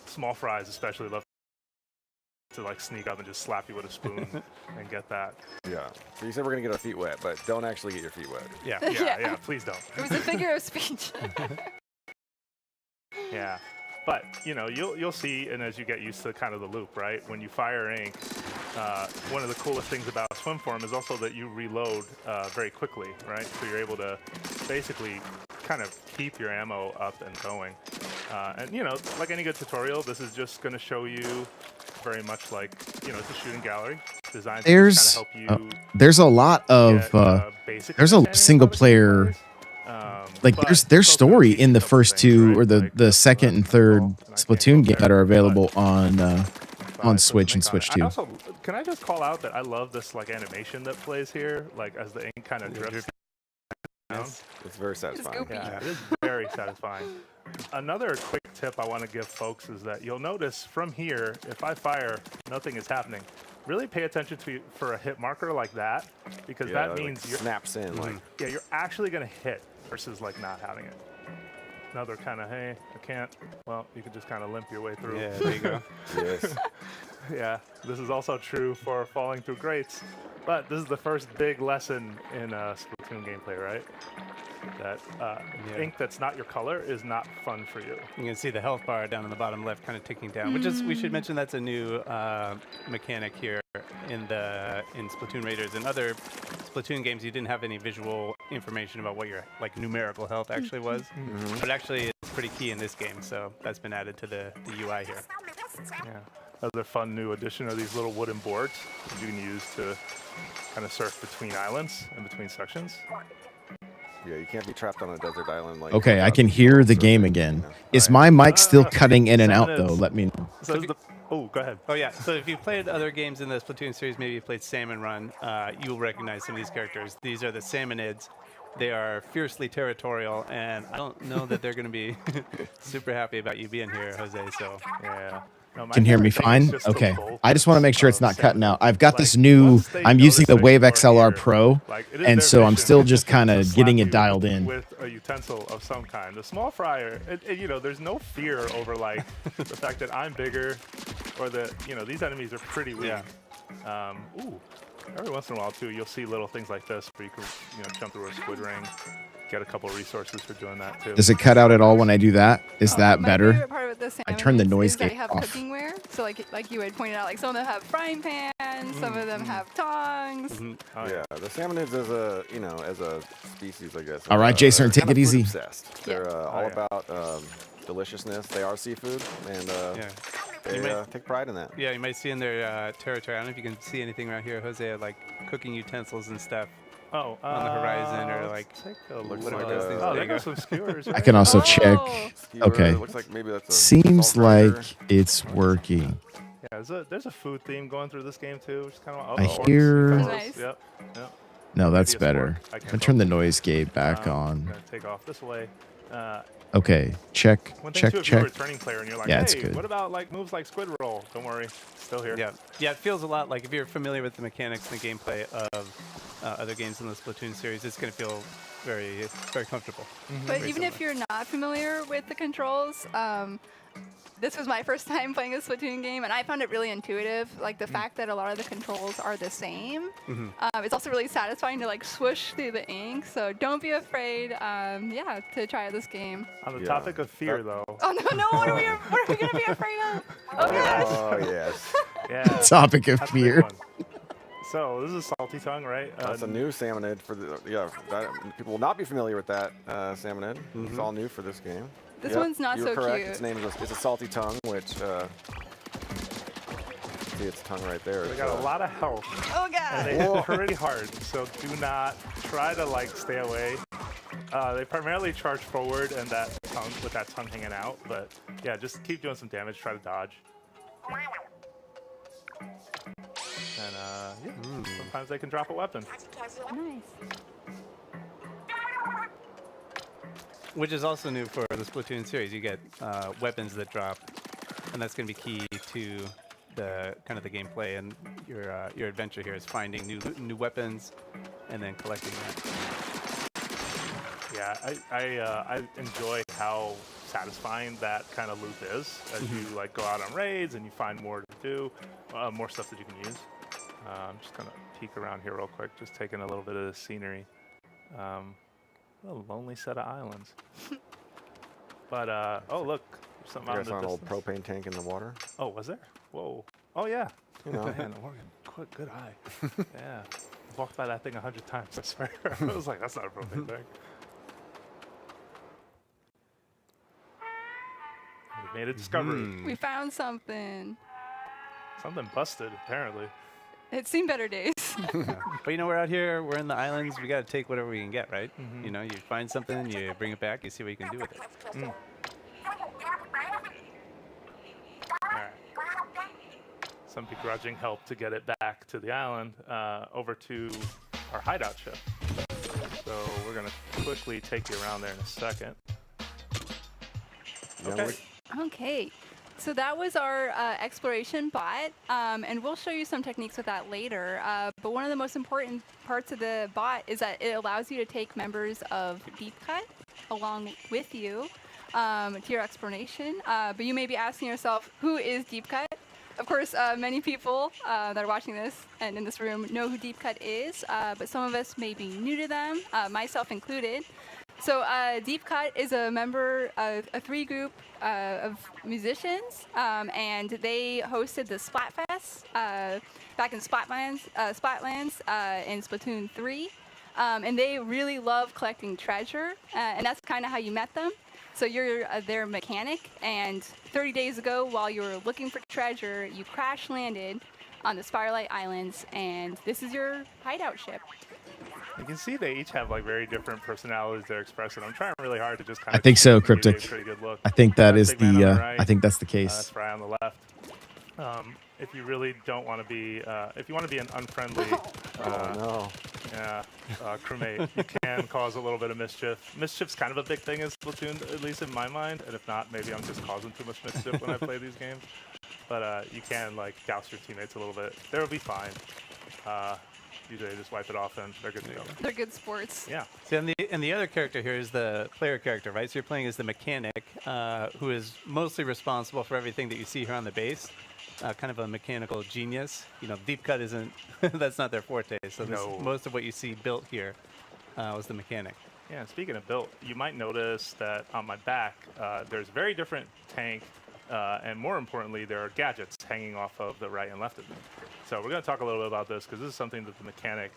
Small fries especially love to like sneak up and just slap you with a spoon and get that. Yeah. So you said we're gonna get our feet wet, but don't actually get your feet wet. Yeah. Please don't. It was a figure of speech. Yeah. But you'll see, and as you get used to kind of the loop, right? When you fire ink, one of the coolest things about swim form is also that you reload very quickly, right? So you're able to basically kind of keep your ammo up and going. And like any good tutorial, this is just going to show you very much like it's a shooting gallery designed to kind of help you. There's a lot of there's a single player. Like there's story in the first two or the second and third Splatoon game that are available on Switch and Switch 2. Can I just call out that I love this like animation that plays here, like as the ink kind of drips down. It's very satisfying. Yeah, it is very satisfying. Another quick tip I want to give folks is that you'll notice from here, if I fire, nothing is happening. Really pay attention for a hit marker like that, because that means like snaps in. Like you're actually going to hit versus like not having it. Another kind of, hey, I can't. Well, you can just kind of limp your way through. Yeah, there you go. Yes. Yeah, this is also true for falling through grates. But this is the first big lesson in Splatoon gameplay, right? That ink that's not your color is not fun for you. You can see the health bar down in the bottom left kind of ticking down, which is, we should mention that's a new mechanic here in Splatoon Raiders. In other Splatoon games, you didn't have any visual information about what your like numerical health actually was. But actually, it's pretty key in this game, so that's been added to the UI here. Yeah. Another fun new addition are these little wooden boards that you can use to kind of surf between islands and between sections. Yeah, you can't be trapped on a desert island. Like Okay, I can hear the game again. Is my mic still cutting in and out though? Let me know. So go ahead. Oh yeah, so if you played other games in the Splatoon series, maybe you played Salmon Run, you'll recognize some of these characters. These are the Salmonids. They are fiercely territorial, and I don't know that they're going to be super happy about you being here, Jose, so yeah. No, Can hear me fine? Okay. I just want to make sure it's not cutting out. I've got this new, I'm using the Wave XLR Pro, and so I'm still just kind of getting it dialed in. With a utensil of some kind. The small fryer, there's no fear over like the fact that I'm bigger or that, these enemies are pretty weak. Yeah. Every once in a while too, you'll see little things like this where you can, jump through a squid ring, get a couple resources for doing that too. Does it cut out at all when I do that? Is that better? My favorite part of the I turn the noise they gate have off. cookingware. So like you had pointed out, like some of them have frying pans, some of them have tongs. Oh, yeah, the salmonids as a species, I guess. All right, Jason, take it easy. Obsessed. They're all about deliciousness. They are seafood, and they take pride in that. Yeah, you might see in their territory. I don't know if you can see anything right here, Jose, like cooking utensils and stuff. On the horizon, or like looks what like are those things? Oh, There they you go. got some skewers. I can also check. Skewer, Okay. Looks like maybe that's a Seems salt grinder. like it's working. Yeah, there's a food theme going through this game too, which is kind of I hear- Nice. Yep. No, that's Maybe a better. sport. I I can't turn the focus. noise gate back I'm on. gonna take off this way. Okay, check, One thing check, too, if you're a check. returning player and you're like, Yeah, it's hey, good. what about like moves like squid roll? Don't worry, still here. Yeah, it feels a lot like if you're familiar with the mechanics and the gameplay of other games in the Splatoon series, it's going to feel very, very comfortable. But even if you're not familiar with the controls, this was my first time playing a Splatoon game, and I found it really intuitive. Like the fact that a lot of the controls are the same. It's also really satisfying to like swoosh through the ink. So don't be afraid, to try this game. On the topic of fear, though. Oh no! What are we gonna be afraid of? Oh gosh! Oh yes. Yeah. Topic of That's a big fear. one. So this is Salty Tongue, right? That's a new salmonid for people will not be familiar with that salmonid. It's all new for this game. This one's not you so were correct. cute. Its name is a salty tongue, which see its tongue right there. They got a lot of health. Oh god! And they hit pretty hard, so do not try to like stay away. They primarily charge forward and that tongue with that tongue hanging out, but yeah, just keep doing some damage. Try to dodge. And sometimes they can drop a weapon. Nice. Which is also new for the Splatoon series. You get weapons that drop, and that's going to be key to the kind of the gameplay and your adventure here is finding new weapons and then collecting that. Yeah, I enjoy how satisfying that kind of loop is as you like go out on raids and you find more to do, more stuff that you can use. I'm just gonna peek around here real quick, just taking a little bit of the scenery. A lonely set of islands. But oh look, there's something out in the an distance. old propane tank in the water. Oh, was there? Whoa. Oh yeah. You know. Man, Morgan, good eye. Yeah. Walked by that thing 100 times, I swear. I was like, that's not a propane tank. We made a discovery. We found something. Something busted, apparently. It's seen better days. But you know, we're out here, we're in the islands, we gotta take whatever we can get, right? You know, you find something, you bring it back, you see what you can do with it. Alright. Some begrudging help to get it back to the island, over to our hideout ship. So we're gonna quickly take you around there in a second. Okay. Okay. So that was our exploration bot, and we'll show you some techniques with that later. But one of the most important parts of the bot is that it allows you to take members of Deep Cut along with you to your exploration. But you may be asking yourself, who is Deep Cut? Of course, many people that are watching this and in this room know who Deep Cut is, but some of us may be new to them, myself included. So Deep Cut is a member of a 3 group of musicians, and they hosted the Splatfest back in Splatlands in Splatoon 3. And they really love collecting treasure, and that's kind of how you met them. So you're their mechanic, and 30 days ago, while you were looking for treasure, you crash landed on the Spirelight Islands, and this is your hideout ship. You can see they each have like very different personalities they're expressing. I'm trying really hard to just kind of. I think so, give you a Cryptic. pretty good look. I think that is Big man on the. right. I think that's the case. That's Fry on the left. If you really don't want to be, if you want to be an unfriendly, crewmate, you can cause a little bit of mischief. Mischief's kind of a big thing in Splatoon, at least in my mind. And if not, maybe I'm just causing too much mischief when I play these games. But you can like douse your teammates a little bit. They'll be fine. Usually they just wipe it off and they're good to go. They're good sports. Yeah. See, and the other character here is the player character, right? So you're playing as the mechanic, who is mostly responsible for everything that you see here on the base. Kind of a mechanical genius. You know, Deep Cut isn't, that's not their forte. So most of what you see built here was the mechanic. Yeah, and speaking of built, you might notice that on my back, there's a very different tank, and more importantly, there are gadgets hanging off of the right and left of me. So we're going to talk a little bit about this, because this is something that the mechanic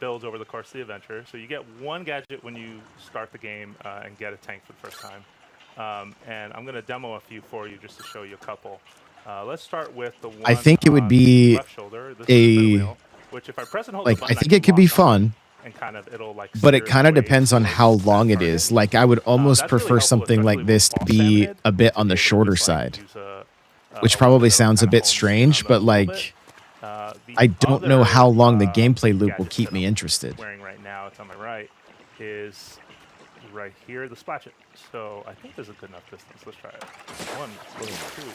builds over the course of the adventure. So you get one gadget when you start the game and get a tank for the first time. And I'm going to demo a few for you just to show you a couple. Let's start with the one I think it would be left shoulder. This is the wheel, which if I press and hold the button, I think it could be fun. And kind of it'll like. But it kind of depends on how long it is. Like I would almost prefer something like this to be a bit on the shorter side, which probably sounds a bit strange, but like I don't know how long the gameplay loop will keep me interested. Wearing right now, it's on my right, is right here, the splash it. So I think there's a good enough distance. Let's try it. 1,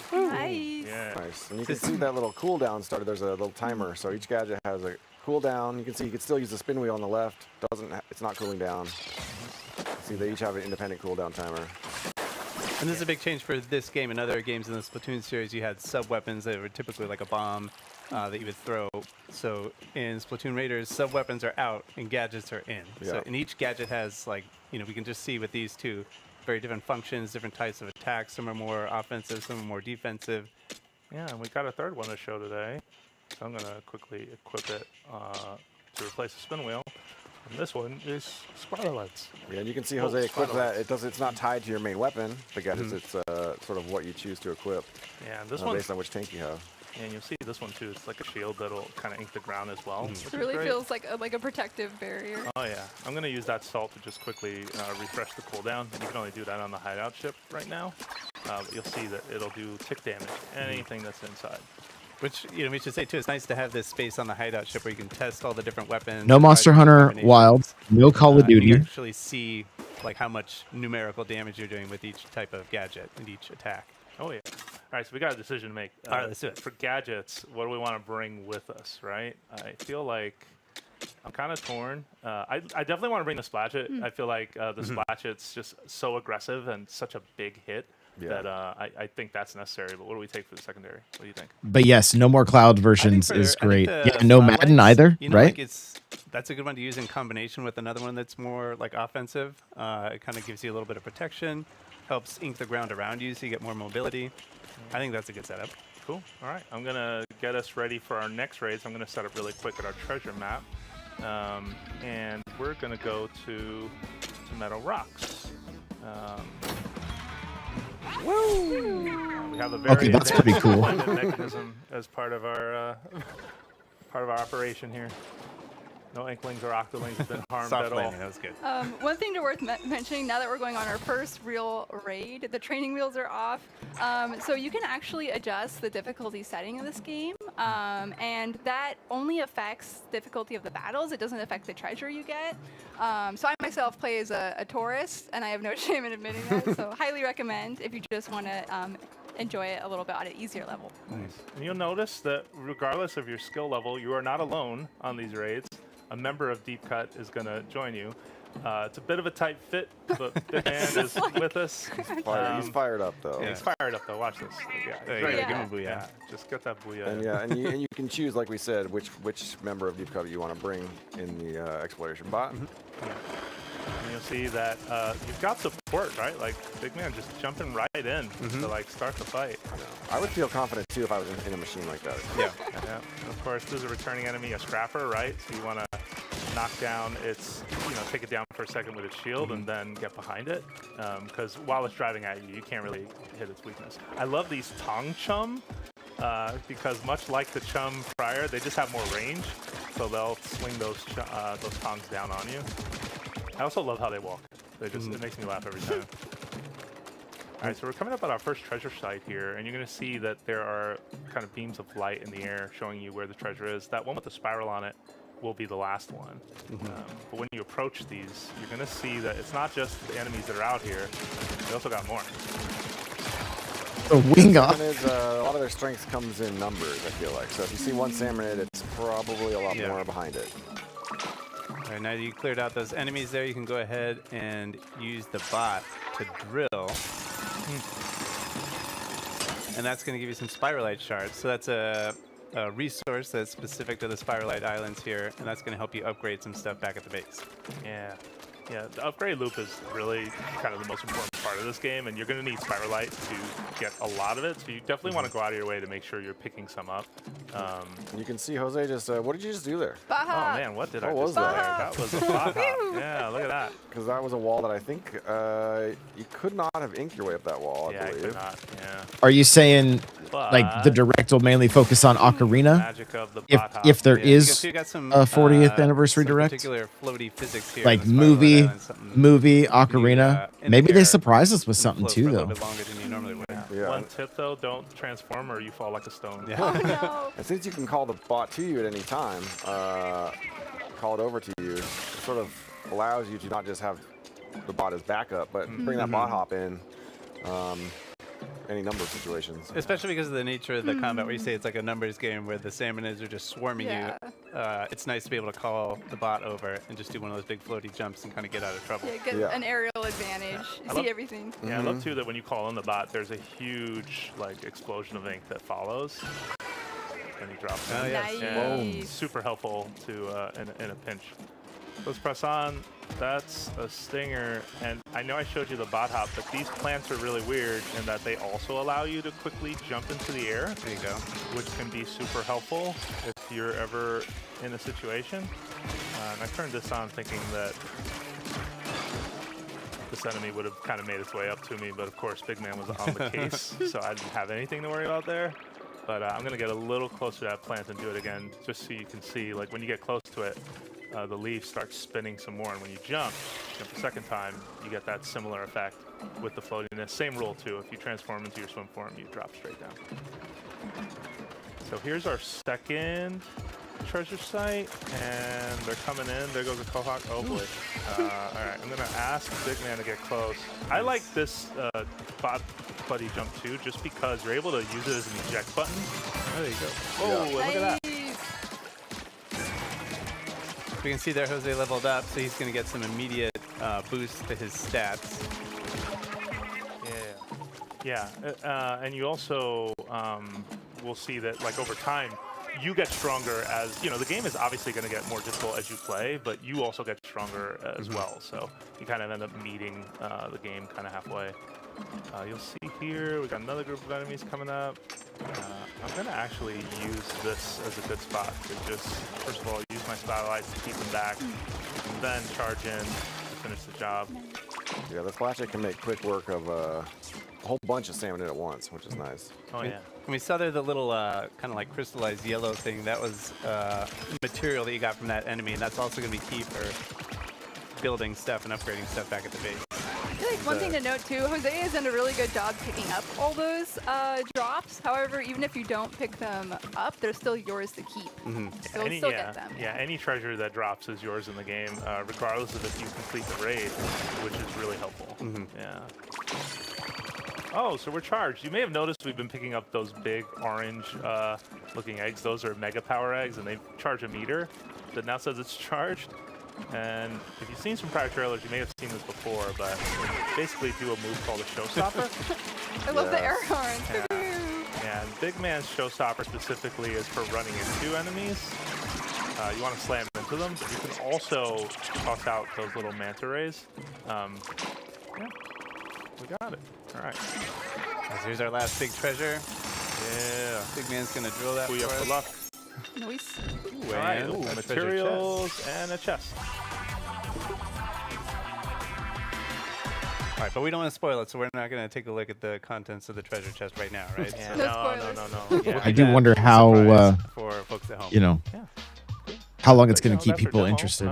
2. Nice. Yeah. Nice. And you can see that little cooldown starter. There's a little timer. So each gadget has a cooldown. You can see you can still use the spin wheel on the left. It's not cooling down. See, they each have an independent cooldown timer. And this is a big change for this game. In other games in the Splatoon series, you had sub-weapons that were typically like a bomb that you would throw. So in Splatoon Raiders, sub-weapons are out and gadgets are in. Yeah. So and each gadget has, like, you know, we can just see with these two, very different functions, different types of attacks. Some are more offensive, some are more defensive. Yeah, and we got a third one to show today. So I'm going to quickly equip it to replace the spin wheel. And this one is spoiler lights. Yeah, and you can see Jose equip that. It's not tied to your main weapon. The gadgets, it's sort of what you choose to equip. Yeah, and this one based on which tank you have. And you'll see this one too. It's like a shield that'll kind of ink the ground as well. It really feels like a protective barrier. Oh yeah, I'm gonna use that salt to just quickly refresh the cooldown. You can only do that on the hideout ship right now, but you'll see that it'll do tick damage, anything that's inside. Which, you know, we should say too, it's nice to have this space on the hideout ship where you can test all the different weapons. No Monster Hunter Wild, no Call of Duty. You can actually see like how much numerical damage you're doing with each type of gadget and each attack. Oh yeah. All right, so we got a decision to make. All right, let's do it. For gadgets, what do we want to bring with us, right? I feel like I'm kind of torn. I definitely want to bring the Splatchet. I feel like the Splatchet's just so aggressive and such a big hit that I think that's necessary. But what do we take for the secondary? What do you think? But yes, no more cloud versions is great. Yeah, no Madden either, you know, right? Like that's a good one to use in combination with another one that's more like offensive. It kind of gives you a little bit of protection, helps ink the ground around you so you get more mobility. I think that's a good setup. Cool. All right. I'm going to get us ready for our next raid. So I'm going to set up really quick at our treasure map. And we're going to go to Meadow Rocks. Woo! We have a very that's pretty cool. mechanism as part of our operation here. No Inklings or Octolings have been harmed Soft at all. landing, that was good. One thing worth mentioning now that we're going on our first real raid, the training wheels are off. So you can actually adjust the difficulty setting of this game. And that only affects difficulty of the battles. It doesn't affect the treasure you get. So I myself play as a tourist, and I have no shame in admitting that. So highly recommend if you just want to enjoy it a little bit at an easier level. Nice. And you'll notice that regardless of your skill level, you are not alone on these raids. A member of Deep Cut is going to join you. It's a bit of a tight fit, but Big Man is with us. He's fired up, though. Yeah, he's fired up, though. Watch this. There you go. Give him a booyah. Yeah, just get that booyah. And and you can choose, like we said, which member of Deep Cut you want to bring in the exploration bot. And you'll see that you've got support, right? Like Big Man just jumping right in to like start the fight. I would feel confident too if I was in a machine like that. Yeah. Of course, there's a returning enemy, a Scrapper, right? So you want to knock down its, take it down for a second with its shield and then get behind it. Because while it's driving at you, you can't really hit its weakness. I love these Tong Chum because much like the Chum prior, they just have more range. So they'll swing those tongs down on you. I also love how they walk. It makes me laugh every time. All right, so we're coming up on our first treasure site here, and you're going to see that there are kind of beams of light in the air showing you where the treasure is. That one with the spiral on it will be the last one. But when you approach these, you're going to see that it's not just the enemies that are out here. They also got more. Wing off. A lot of their strength comes in numbers, I feel like. So if you see one Salmonid, it's probably a lot more behind it. All right, now that you cleared out those enemies there, you can go ahead and use the bot to drill. And that's going to give you some Spiralite shards. So that's a resource that's specific to the Spiralite Islands here, and that's going to help you upgrade some stuff back at the base. Yeah, the upgrade loop is really kind of the most important part of this game, and you're going to need Spiralite to get a lot of it, so you definitely want to go out of your way to make sure you're picking some up. You can see Jose just, what did you just do there? Baja. Oh man, what did I was just do that? there? That was a Baja. Yeah, look at that. Because that was a wall that I think you could not have inked your way up that wall, I believe. I could not, yeah. Are you saying like the direct will mainly focus on Ocarina? Magic of the If there is you got some, a 40th anniversary direct? Particular floaty physics here. Like movie, Ocarina. Maybe they surprise us with something too, though. Longer than you normally would. One tip though, don't transform or you fall like a stone. Oh, no. And since you can call the bot to you at any time, call it over to you, it sort of allows you to not just have the bot as backup, but bring that bot hop in any number of situations. Especially because of the nature of the combat, where you say it's like a numbers game where the Salmonids are just swarming you. It's nice to be able to call the bot over and just do one of those big floaty jumps and kind of get out of trouble. Yeah, get an aerial advantage. You see everything. Yeah, I love too that when you call in the bot, there's a huge explosion of ink that follows. And he drops it. Oh, yes. Nice. Super helpful to in a pinch. Let's press on. That's a stinger, and I know I showed you the bot hop, but these plants are really weird in that they also allow you to quickly jump into the air. There you go. Which can be super helpful if you're ever in a situation. And I turned this on thinking that this enemy would have kind of made its way up to me, but of course Big Man was on the case, so I didn't have anything to worry about there. But I'm going to get a little closer to that plant and do it again, just so you can see, like when you get close to it, the leaf starts spinning some more, and when you jump the second time, you get that similar effect with the floatiness. Same rule too, if you transform into your swim form, you drop straight down. So here's our second treasure site, and they're coming in. There goes a Quahog. Oh boy. Alright, I'm gonna ask Big Man to get close. I like this bot buddy jump too, just because you're able to use it as an eject button. There you go. Oh, and look at that. we can see there Jose leveled up, so he's going to get some immediate boost to his stats. Yeah, and you also will see that, like, over time, you get stronger as, you know, the game is obviously going to get more difficult as you play, but you also get stronger as well. So you kind of end up meeting the game kind of halfway. You'll see here, we got another group of enemies coming up. I'm going to actually use this as a good spot to just, first of all, use my satellites to keep them back, and then charge in to finish the job. Yeah, the flashlight can make quick work of a whole bunch of salmon at once, which is nice. Oh, yeah. And we saw there the little kind of like crystallized yellow thing. That was material that you got from that enemy, and that's also going to be key for building stuff and upgrading stuff back at the base. I feel like one thing to note too, Jose has done a really good job picking up all those drops. However, even if you don't pick them up, they're still yours to keep. So you'll still get them. Yeah, any treasure that drops is yours in the game, regardless of if you complete the raid, which is really helpful. Yeah. Oh, so we're charged. You may have noticed we've been picking up those big orange looking eggs. Those are mega power eggs, and they charge a meter that now says it's charged. And if you've seen some prior trailers, you may have seen this before, but they basically do a move called a showstopper. I love the air horns. Yeah, and Big Man's showstopper specifically is for running into enemies. You want to slam into them, but you can also toss out those little manta rays. Yeah, we got it. All right. Here's our last big treasure. Yeah. Big Man's going to drill that Booyah for luck. Nice. Ooh, all right, and materials and a chest. All right, but we don't want to spoil it, so we're not going to take a look at the contents of the treasure chest right now, right? Yeah, so no. Yeah, I do wonder how, for folks at home. you know, Yeah. how long it's going But, to you know, keep that's people our demo. interested.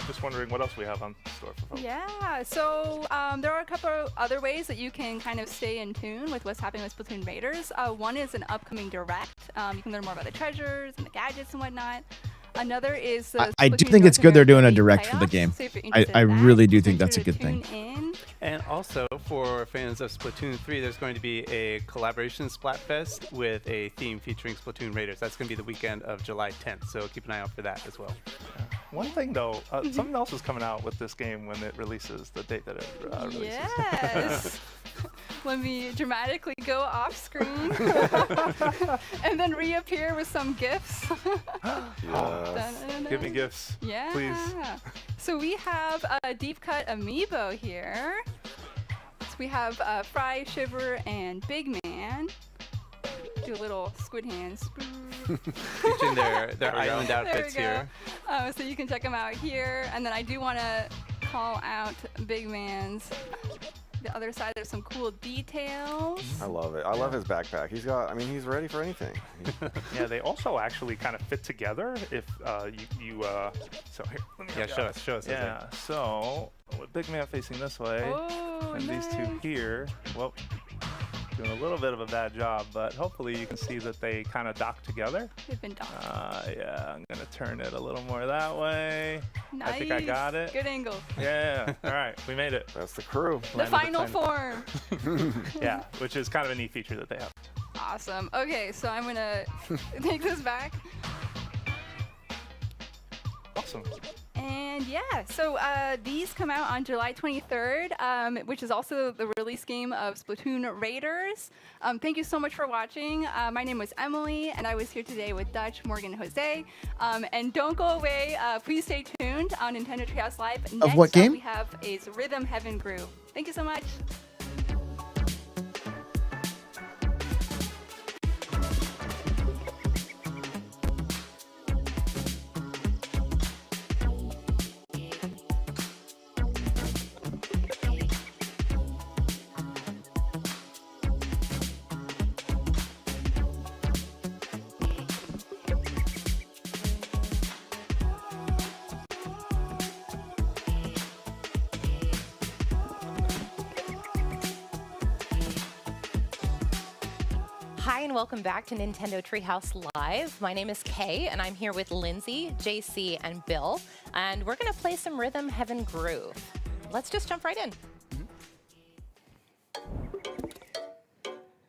Just wondering what else we have on store for folks. Yeah, so there are a couple of other ways that you can kind of stay in tune with what's happening with Splatoon Raiders. One is an upcoming direct. You can learn more about the treasures and the gadgets and whatnot. Another is I do think it's good they're doing a direct for the game. So if you're I interested in that, really do think make that's a sure to good thing. tune in. And also, for fans of Splatoon 3, there's going to be a collaboration Splatfest with a theme featuring Splatoon Raiders. That's going to be the weekend of July 10th, so keep an eye out for that as well. One thing, though, something else is coming out with this game when it releases, the date that it releases. Yes. Let me dramatically go off screen and then reappear with some gifts. Give me gifts, yeah. please. So we have a deep cut amiibo here. So we have Fry, Shiver, and Big Man. Do a little squid hands. Featuring their island outfits here. So you can check them out here. And then I do want to call out Big Man's. The other side, there's some cool details. I love it. I love his backpack. He's got, I mean, he's ready for anything. Yeah, they also actually kind of fit together if you so here, let me show us. Yeah, so with Big Man facing this way, and these two here, well, doing a little bit of a bad job, but hopefully you can see that they kind of dock together. They've been docked. Yeah, I'm gonna turn it a little more that way. Nice. I think I got it. Good angle. Yeah, all right, we made it. That's the crew. The final form. Yeah, which is kind of a neat feature that they have. Awesome. Okay, so I'm gonna take this back. Awesome. And yeah, so these come out on July 23rd, which is also the release game of Splatoon Raiders. Thank you so much for watching. My name was Emily, and I was here today with Dutch, Morgan, and Jose. And don't go away. Please stay tuned on Nintendo Treehouse Live. Next what game? Up we have is Rhythm Heaven Groove. Thank you so much. Hi, and welcome back to Nintendo Treehouse Live. My name is Kay, and I'm here with Lindsay, JC, and Bill. And we're going to play some Rhythm Heaven Groove. Let's just jump right in.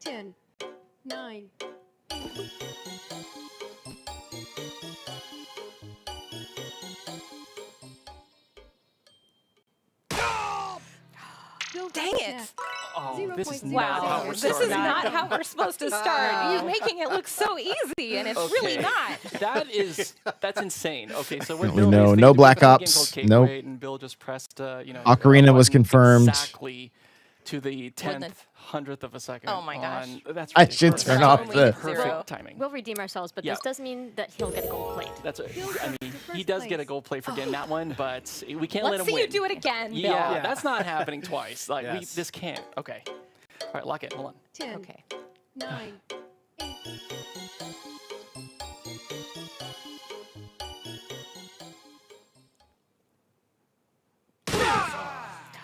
10, 9, 8. Dang it. Oh, this is Wow. not how we're This is starting. not how we're supposed to start. You're making it look so easy, and it's really not. That's insane. Okay, so we're Apparently no Black Ops. Nope. And Bill just pressed, Ocarina was confirmed. Exactly to the 10th, 100th of a second. Oh my gosh. That's I should turn off the. perfect timing. We'll redeem ourselves, but Yeah. this does mean that he'll get a gold plate. That's I mean, he does get a gold plate for getting that one, but we can't let Let's him see win. you do it again, Bill. Yeah, that's not happening twice. Like Yes. this can't. Okay. All right, lock it. Hold on. 10, Okay. 9, 8.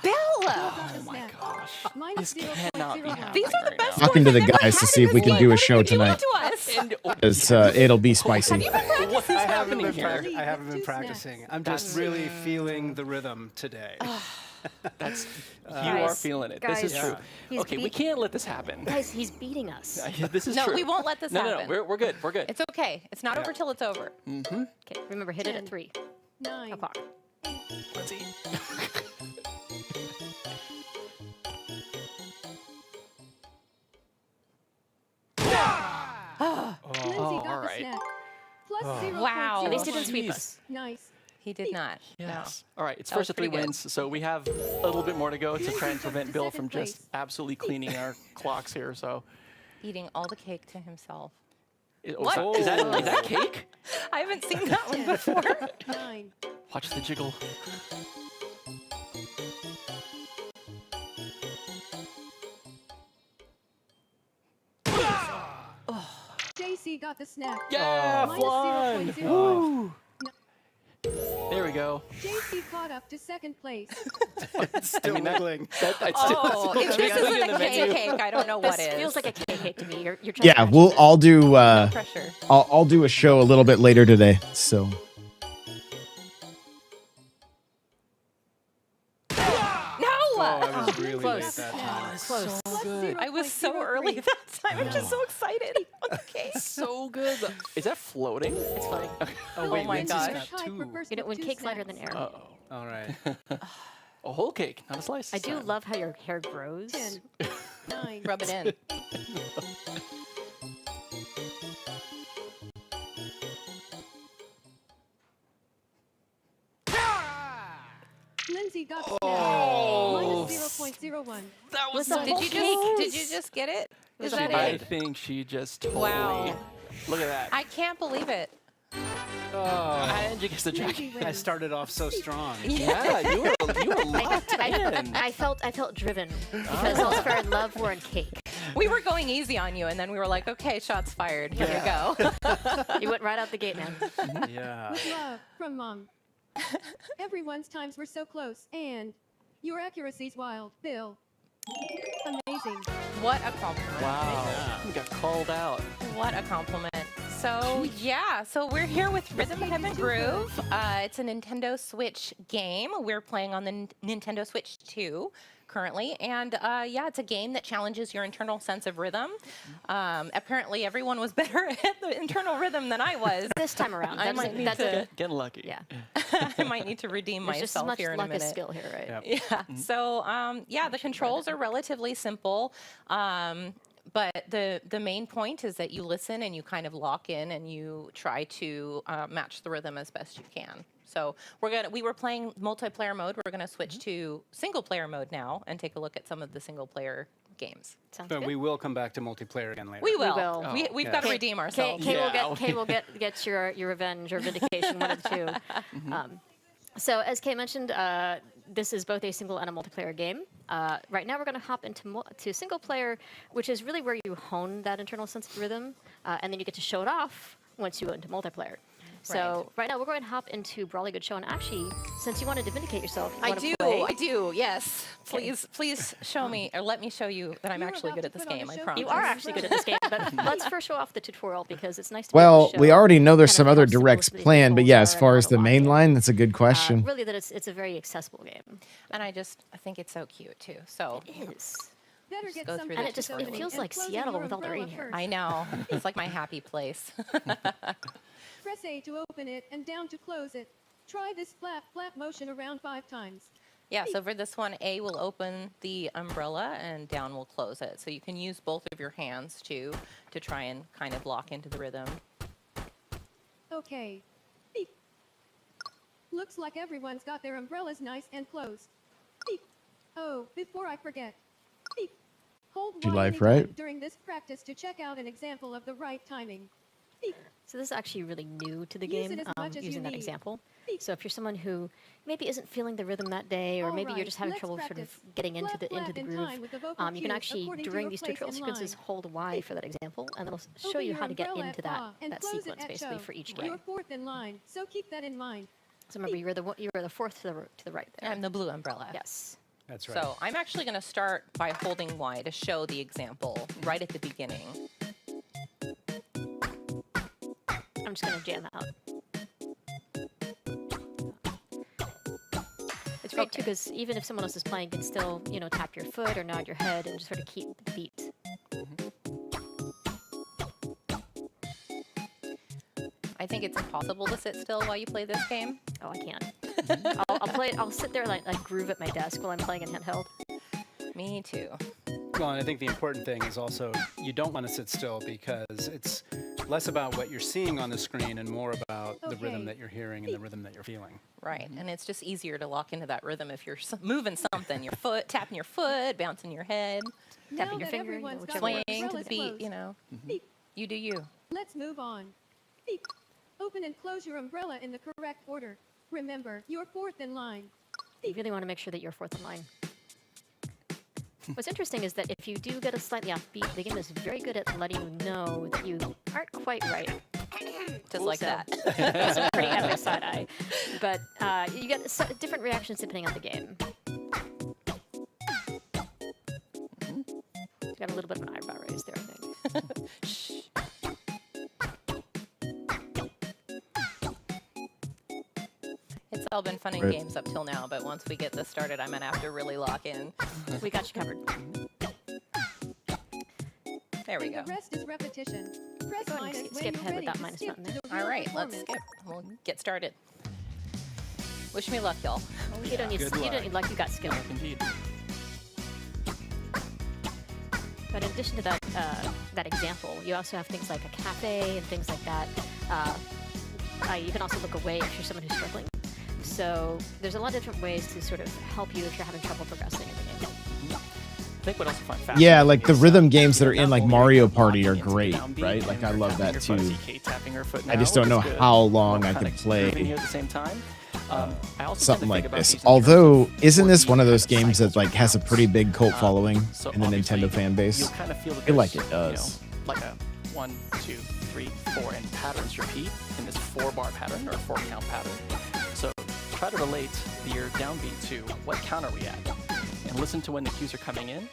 Bill! Oh my gosh. This cannot be happening. These are the best Talking to scores the I've ever guys to had see in if we this can do a game. show What do you tonight. want to us? It's, it'll be spicy. I haven't been, here? I haven't been practicing. I'm just really feeling the rhythm today. That's you Guys, are feeling it. guys, This is true. he's Okay, we can't let this happen. Guys, he's beating us. This is No, true. we won't let this no, happen. No, we're good. We're good. It's okay. It's not over till it's over. Mm-hmm. Okay, remember, hit it at 3 9. o'clock. Let's see. Lindsay all got the right. snack. Plus 0. Wow. At least he didn't sweep jeez. us. Nice. He did not. Yes. All right, it's That was first of 3 pretty good. wins, so we have a little bit more to go to try and prevent Bill from Second just place. absolutely cleaning our clocks here. So, Eating all the cake to himself. What? Is that cake? I haven't seen that one before. 9. Watch the jiggle. JC got the snack. Yeah, Minus flying. 0.01. Woo. There we go. JC caught up to second place. Still wiggling. Oh, if this isn't a cake, I don't know what This is. feels like a cake to me. You're trying Yeah, to I'll do. pressure. I'll do a show a little bit later today. So No! I was really late Close. that time. Close. I was so early that time. I'm just so excited. Okay. So good. Is that floating? It's floating. Oh, wait, my Lindsay's gosh. got 2. You know, when cake's lighter than air. Uh-oh. All right. A whole cake, not a slice. I do love how your hair grows. 10, 9. Rub it in. Lindsay got the snack. Oh. Minus 0.01. That was the whole Did you just get it? Is that I it? think she just totally. Wow. Look at that. I can't believe it. And you get the jacket. I started off so strong. Yeah, you were locked in. I felt driven because Allsfair and Love were in cake. We were going easy on you, and then we were like, okay, shots fired. Here you go. You went right out the gate, man. Yeah. With love from Mom. Everyone's times were so close, and your accuracy's wild, Bill. Amazing. What a compliment. Wow. You got called out. What a compliment. So, yeah, so we're here with Rhythm Heaven Groove. It's a Nintendo Switch game. We're playing on the Nintendo Switch 2 currently. And, yeah, it's a game that challenges your internal sense of rhythm. Apparently, everyone was better at the internal rhythm than I was. This time around. I might need to... Getting lucky. Yeah. I might need to redeem There's just as myself much here in a luck as minute. skill here, right? Yeah. So, yeah, the controls are relatively simple. But the main point is that you listen and you kind of lock in and you try to match the rhythm as best you can. So we were playing multiplayer mode. We're gonna switch to single player mode now and take a look at some of the single player games. Sounds But good. we will come back to multiplayer again later. We will. will. We've got to redeem ourselves. Kay will get your revenge or vindication, one of the two. So as Kay mentioned, this is both a single and a multiplayer game. Right now we're going to hop into to single player, which is really where you hone that internal sense of rhythm, and then you get to show it off once you go into multiplayer. So right now we're going to hop into Brawly Good Show, and actually, since you wanted to vindicate yourself, you I do, yes. Please show me, or let me show you that I'm actually good at this game, I promise. You are actually good at this game, but let's first show off the tutorial because it's nice to be able well, to show we already know there's kind some of other how simple directs the planned, but controls yeah, are as and far how as to the lock main in. line, that's a good question. Really, that it's a very accessible game. And I think it's so cute too. So it is. Better Just get go some through And the it just tutorial. it feels and like closing Seattle your with all the rain umbrella here. first. I know. It's like my happy place. Press A to open it and down to close it. Try this flap motion around 5 times. Yeah, so for this one, A will open the umbrella and down will close it. So you can use both of your hands to try and kind of lock into the rhythm. Okay. Beep. Looks like everyone's got their umbrellas nice and closed. Beep. Oh, before I forget. Beep. Hold Your Y life, anytime right? during this practice to check out an example of the right timing. Beep. So this is actually really new to the Use game, it as much as you using that need. example. So if you're someone who maybe isn't feeling the rhythm that day, or maybe you're Alright, just having let's trouble sort of practice. getting into the Flap in groove, time with the vocal you can cues actually, according to during your these place tutorial in sequences, line. hold Y for that example, and it'll show Open you your how to get umbrella into at that, fa and that close it sequence at basically show. for each You're game. fourth in line, so keep that in mind. So remember, you were the fourth to the right there. And the blue umbrella. Yes. That's right. So I'm actually going to start by holding Y to show the example right at the beginning. I'm just going to jam out. It's great too, because even if someone else is playing, you can still, tap your foot or nod your head and just sort of keep the beat. I think it's impossible to sit still while you play this game. Oh, I can't. I'll play. I'll sit there like groove at my desk while I'm playing in handheld. Me too. Well, and I think the important thing is also you don't want to sit still, because it's less about what you're seeing on the screen and more about the rhythm that you're hearing and the rhythm that you're feeling. Right, and it's just easier to lock into that rhythm if you're moving something, your foot, tapping your foot, bouncing your head, tapping your finger, got swaying their to the umbrellas beat, closed. Beep. You do you. Let's move on. Beep. Open and close your umbrella in the correct order. Remember, you're fourth in line. You really want to make sure that you're fourth in line. What's interesting is that if you do get a slightly off beat, the game is very good at letting you know that you aren't quite right. Just like that. That's a pretty epic side eye. But you get different reactions depending on the game. You got a little bit of an eyebrow raise there, I think. Shh. It's all been fun and Right. games up till now, but once we get this started, I'm going to have to really lock in. We got you covered. There we And go. the rest is repetition. Press Go ahead minus and when skip you're ahead with ready that to minus skip button to there. the All real right, let's performance. skip. We'll get started. Wish me luck, y'all. You don't need luck, you got skill. Indeed. But in addition to that, that example, you also have things like a cafe and things like that. You can also look away if you're someone who's struggling. So there's a lot of different ways to sort of help you if you're having trouble progressing in the game. I think what else I find fascinating Yeah, like the is, rhythm games that are in not like only Mario are you Party are locking into the great, downbeat right? Like and I you're love tapping that your too. foot, Kate tapping her foot I now, just don't which know is good. how long We're I kinda could play grooving here at the same time. I also something tend to like think about this. these in terms Although, of isn't this one of those cycles games that like has a pretty big cult following So in the obviously, Nintendo fan base? You'll kind of feel that I feel like there's, it does. like a 1, 2, 3, 4, and patterns repeat in this 4-bar pattern or 4-count pattern. So try to relate your downbeat to what count are we at, and listen to when the cues are coming in.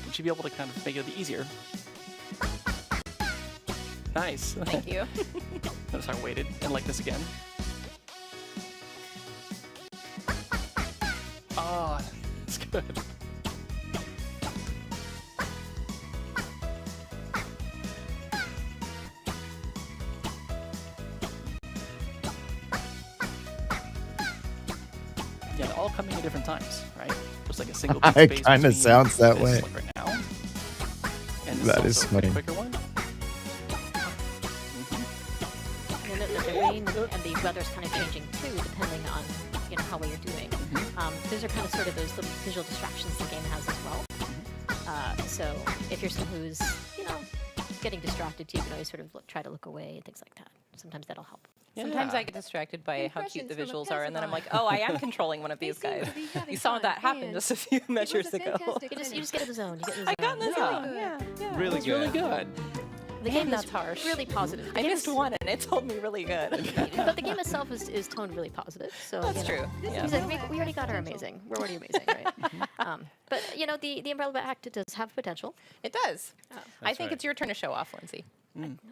You should be able to kind of make it easier. Nice. Thank you. Notice I waited and like this again. Oh, it's good. Yeah, they're all coming at different times, right? Just like a single beat It space kinda between sounds that this, way. like right now. And this That is also a funny. quicker one. And the rain and the weather's kind of changing too, depending on how well you're doing. Those are kind of sort of those little visual distractions the game has as well. So if you're someone who's getting distracted too, you can always sort of try to look away and things like that. Sometimes that'll help. Sometimes I get distracted by how cute the Impressions from a visuals are, and then I'm like, passerby. oh, I am controlling one of these guys. You saw that happen just a few measures ago. You just get in the zone. You get in the I got in the zone. zone. Yeah. Really It's really good. The game that's is harsh. really positive. The I game missed is- one, and it told me really good. But the game itself is toned really positive. So That's true. Yeah. He's like, we already got our amazing. We're already amazing, right? But the umbrella act does have potential. It does. I think it's your turn to show off, Lindsay.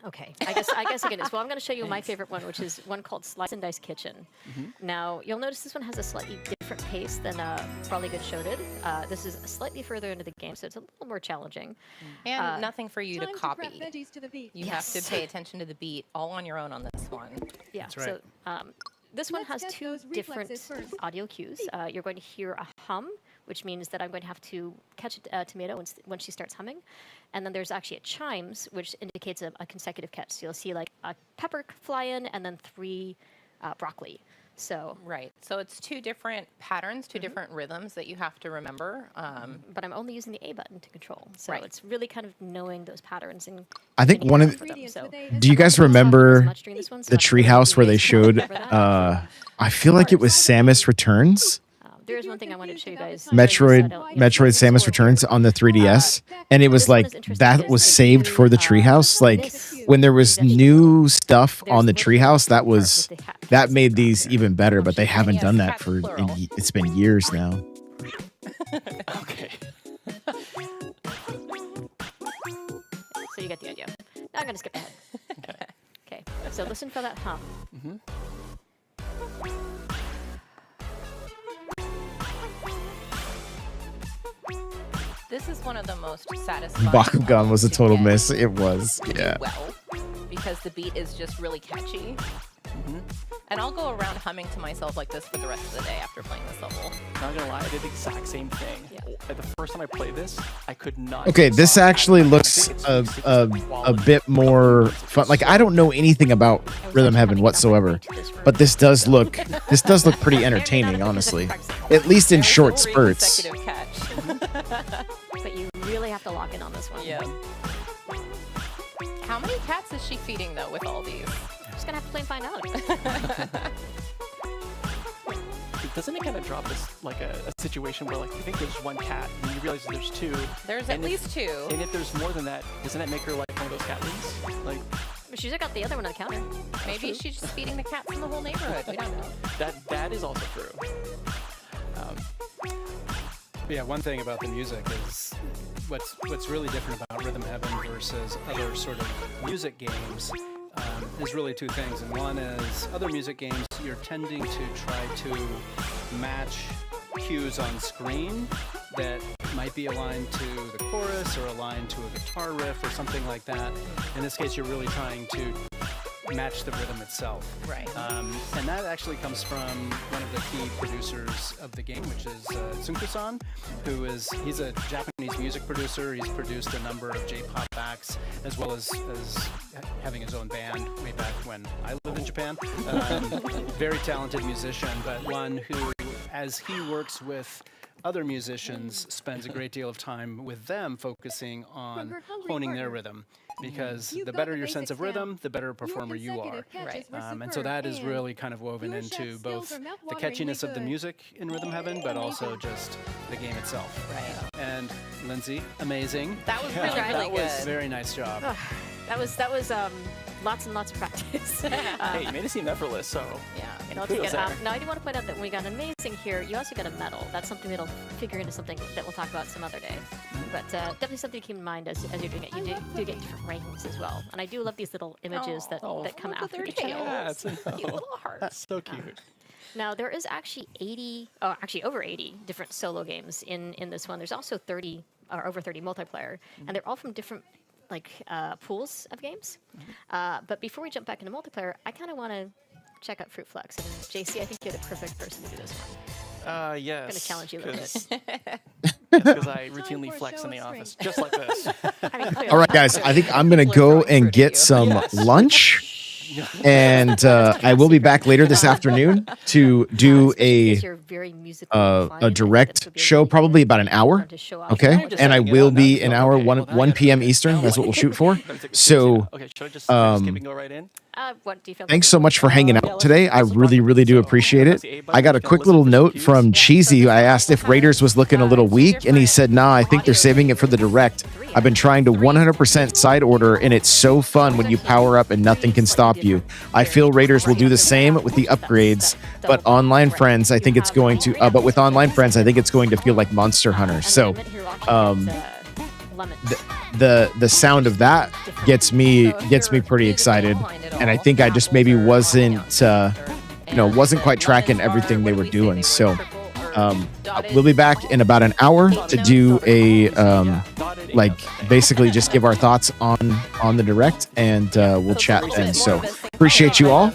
Okay, I guess again is. Well, I'm going to show you my favorite one, which is one called Slice and Dice Kitchen. Now you'll notice this one has a slightly different pace than Probably Good Show did. This is slightly further into the game, so it's a little more challenging. And nothing for you to Time copy. prep veggies to the beat. You have to pay attention to the beat all on your own on this one. Yeah. That's right. So This one has Let's get two those different reflexes first. audio cues. You're going to hear a hum, which means that I'm going to have to catch a tomato when she starts humming. And then there's actually a chimes, which indicates a consecutive catch. So you'll see like a pepper fly in and then 3 broccoli. So Right. So it's 2 different patterns, 2 different rhythms that you have to remember. but I'm only using the A button to control. So Right. it's really kind of knowing those patterns and I think getting one a of feel for them. So Do you guys remember the treehouse where they showed? that. I feel like it was Samus Returns. there is one thing I wanted to show you guys. Metroid Samus Returns on the 3DS, and it was like that was saved for the treehouse. Like when there was new stuff on the treehouse, that made these even better. But they haven't done that for it's been years now. Okay. So you get the idea. Now I'm going to skip ahead. Okay. So listen for that hum. This is one of the most satisfying. Bakugan was a to total get miss. It was, yeah. Well, because the beat is just really catchy. And I'll go around humming to myself like this for the rest of the day after playing this level. Not gonna lie, I did the exact same thing. Like the first time I played this, I could not. Okay, this actually looks a bit more fun. Like I don't know anything about Rhythm Heaven whatsoever, but this does look pretty entertaining, honestly. At least in short spurts. But you really have to lock in on this one. Yeah. How many cats is she feeding though with all these? Just gonna have to play and find out. Doesn't it kind of drop this like a situation where like you think there's one cat and you realize there's 2? There's at least 2. And if there's more than that, doesn't that make her like one of those cat ladies? Like she's got the other one on the counter. Maybe she's just feeding the cats in the whole neighborhood. We don't know. That is also true. Yeah, one thing about the music is what's really different about Rhythm Heaven versus other sort of music games is really 2 things. And one is other music games, you're tending to try to match cues on screen that might be aligned to the chorus or aligned to a guitar riff or something like that. In this case, you're really trying to match the rhythm itself. Right. And that actually comes from one of the key producers of the game, which is Tsunku-san, he's a Japanese music producer. He's produced a number of J-pop acts, as well as having his own band way back when I lived in Japan. Very talented musician, but one who, as he works with other musicians, spends a great deal of time with them focusing on honing their rhythm. Because the better your sense of rhythm, the better a performer you are. Right. And so that is really kind of woven into both the catchiness of the music in Rhythm Heaven, but also just the game itself. Right. And Lindsay, amazing. That was really good. That was very nice job. That was lots and lots of practice. Hey, you made it seem effortless, so yeah. I'll take it. Now I do want to point out that when we got amazing here, you also got a medal. That's something that'll figure into something that we'll talk about some other day. But definitely something to keep in mind as you're doing it. You do get different rankings as well. And I do love these little images that come after each tail. Cute little hearts. That's so cute. Now there is actually over 80 different solo games in this one. There's also 30 or over 30 multiplayer, and they're all from different pools of games. But before we jump back into multiplayer, I kind of want to check out Fruit Flex. And JC, I think you're the perfect person to do this one. Yes. I'm going to challenge you a little bit. Because I routinely flex in the office, just like this. All right, guys, I think I'm going to go and get some lunch. And I will be back later this afternoon to do a direct show, probably about an hour. Okay, and I will be an hour, 1 p.m. Eastern. That's what we'll shoot for. So, what do you feel? Thanks so much for hanging out today. I really, really do appreciate it. I got a quick little note from Cheesy. I asked if Raiders was looking a little weak, and he said, "Nah, I think they're saving it for the direct." I've been trying to 100% side order, and it's so fun when you power up and nothing can stop you. I feel Raiders will do the same with the upgrades, but online friends, I think it's going to. But with online friends, I think it's going to feel like Monster Hunter. So, the sound of that gets me pretty excited, and I think I just maybe wasn't quite tracking everything they were doing. So. We'll be back in about an hour to do a basically just give our thoughts on the direct, and we'll chat then. So appreciate you all.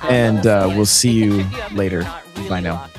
And we'll see you later. Bye now.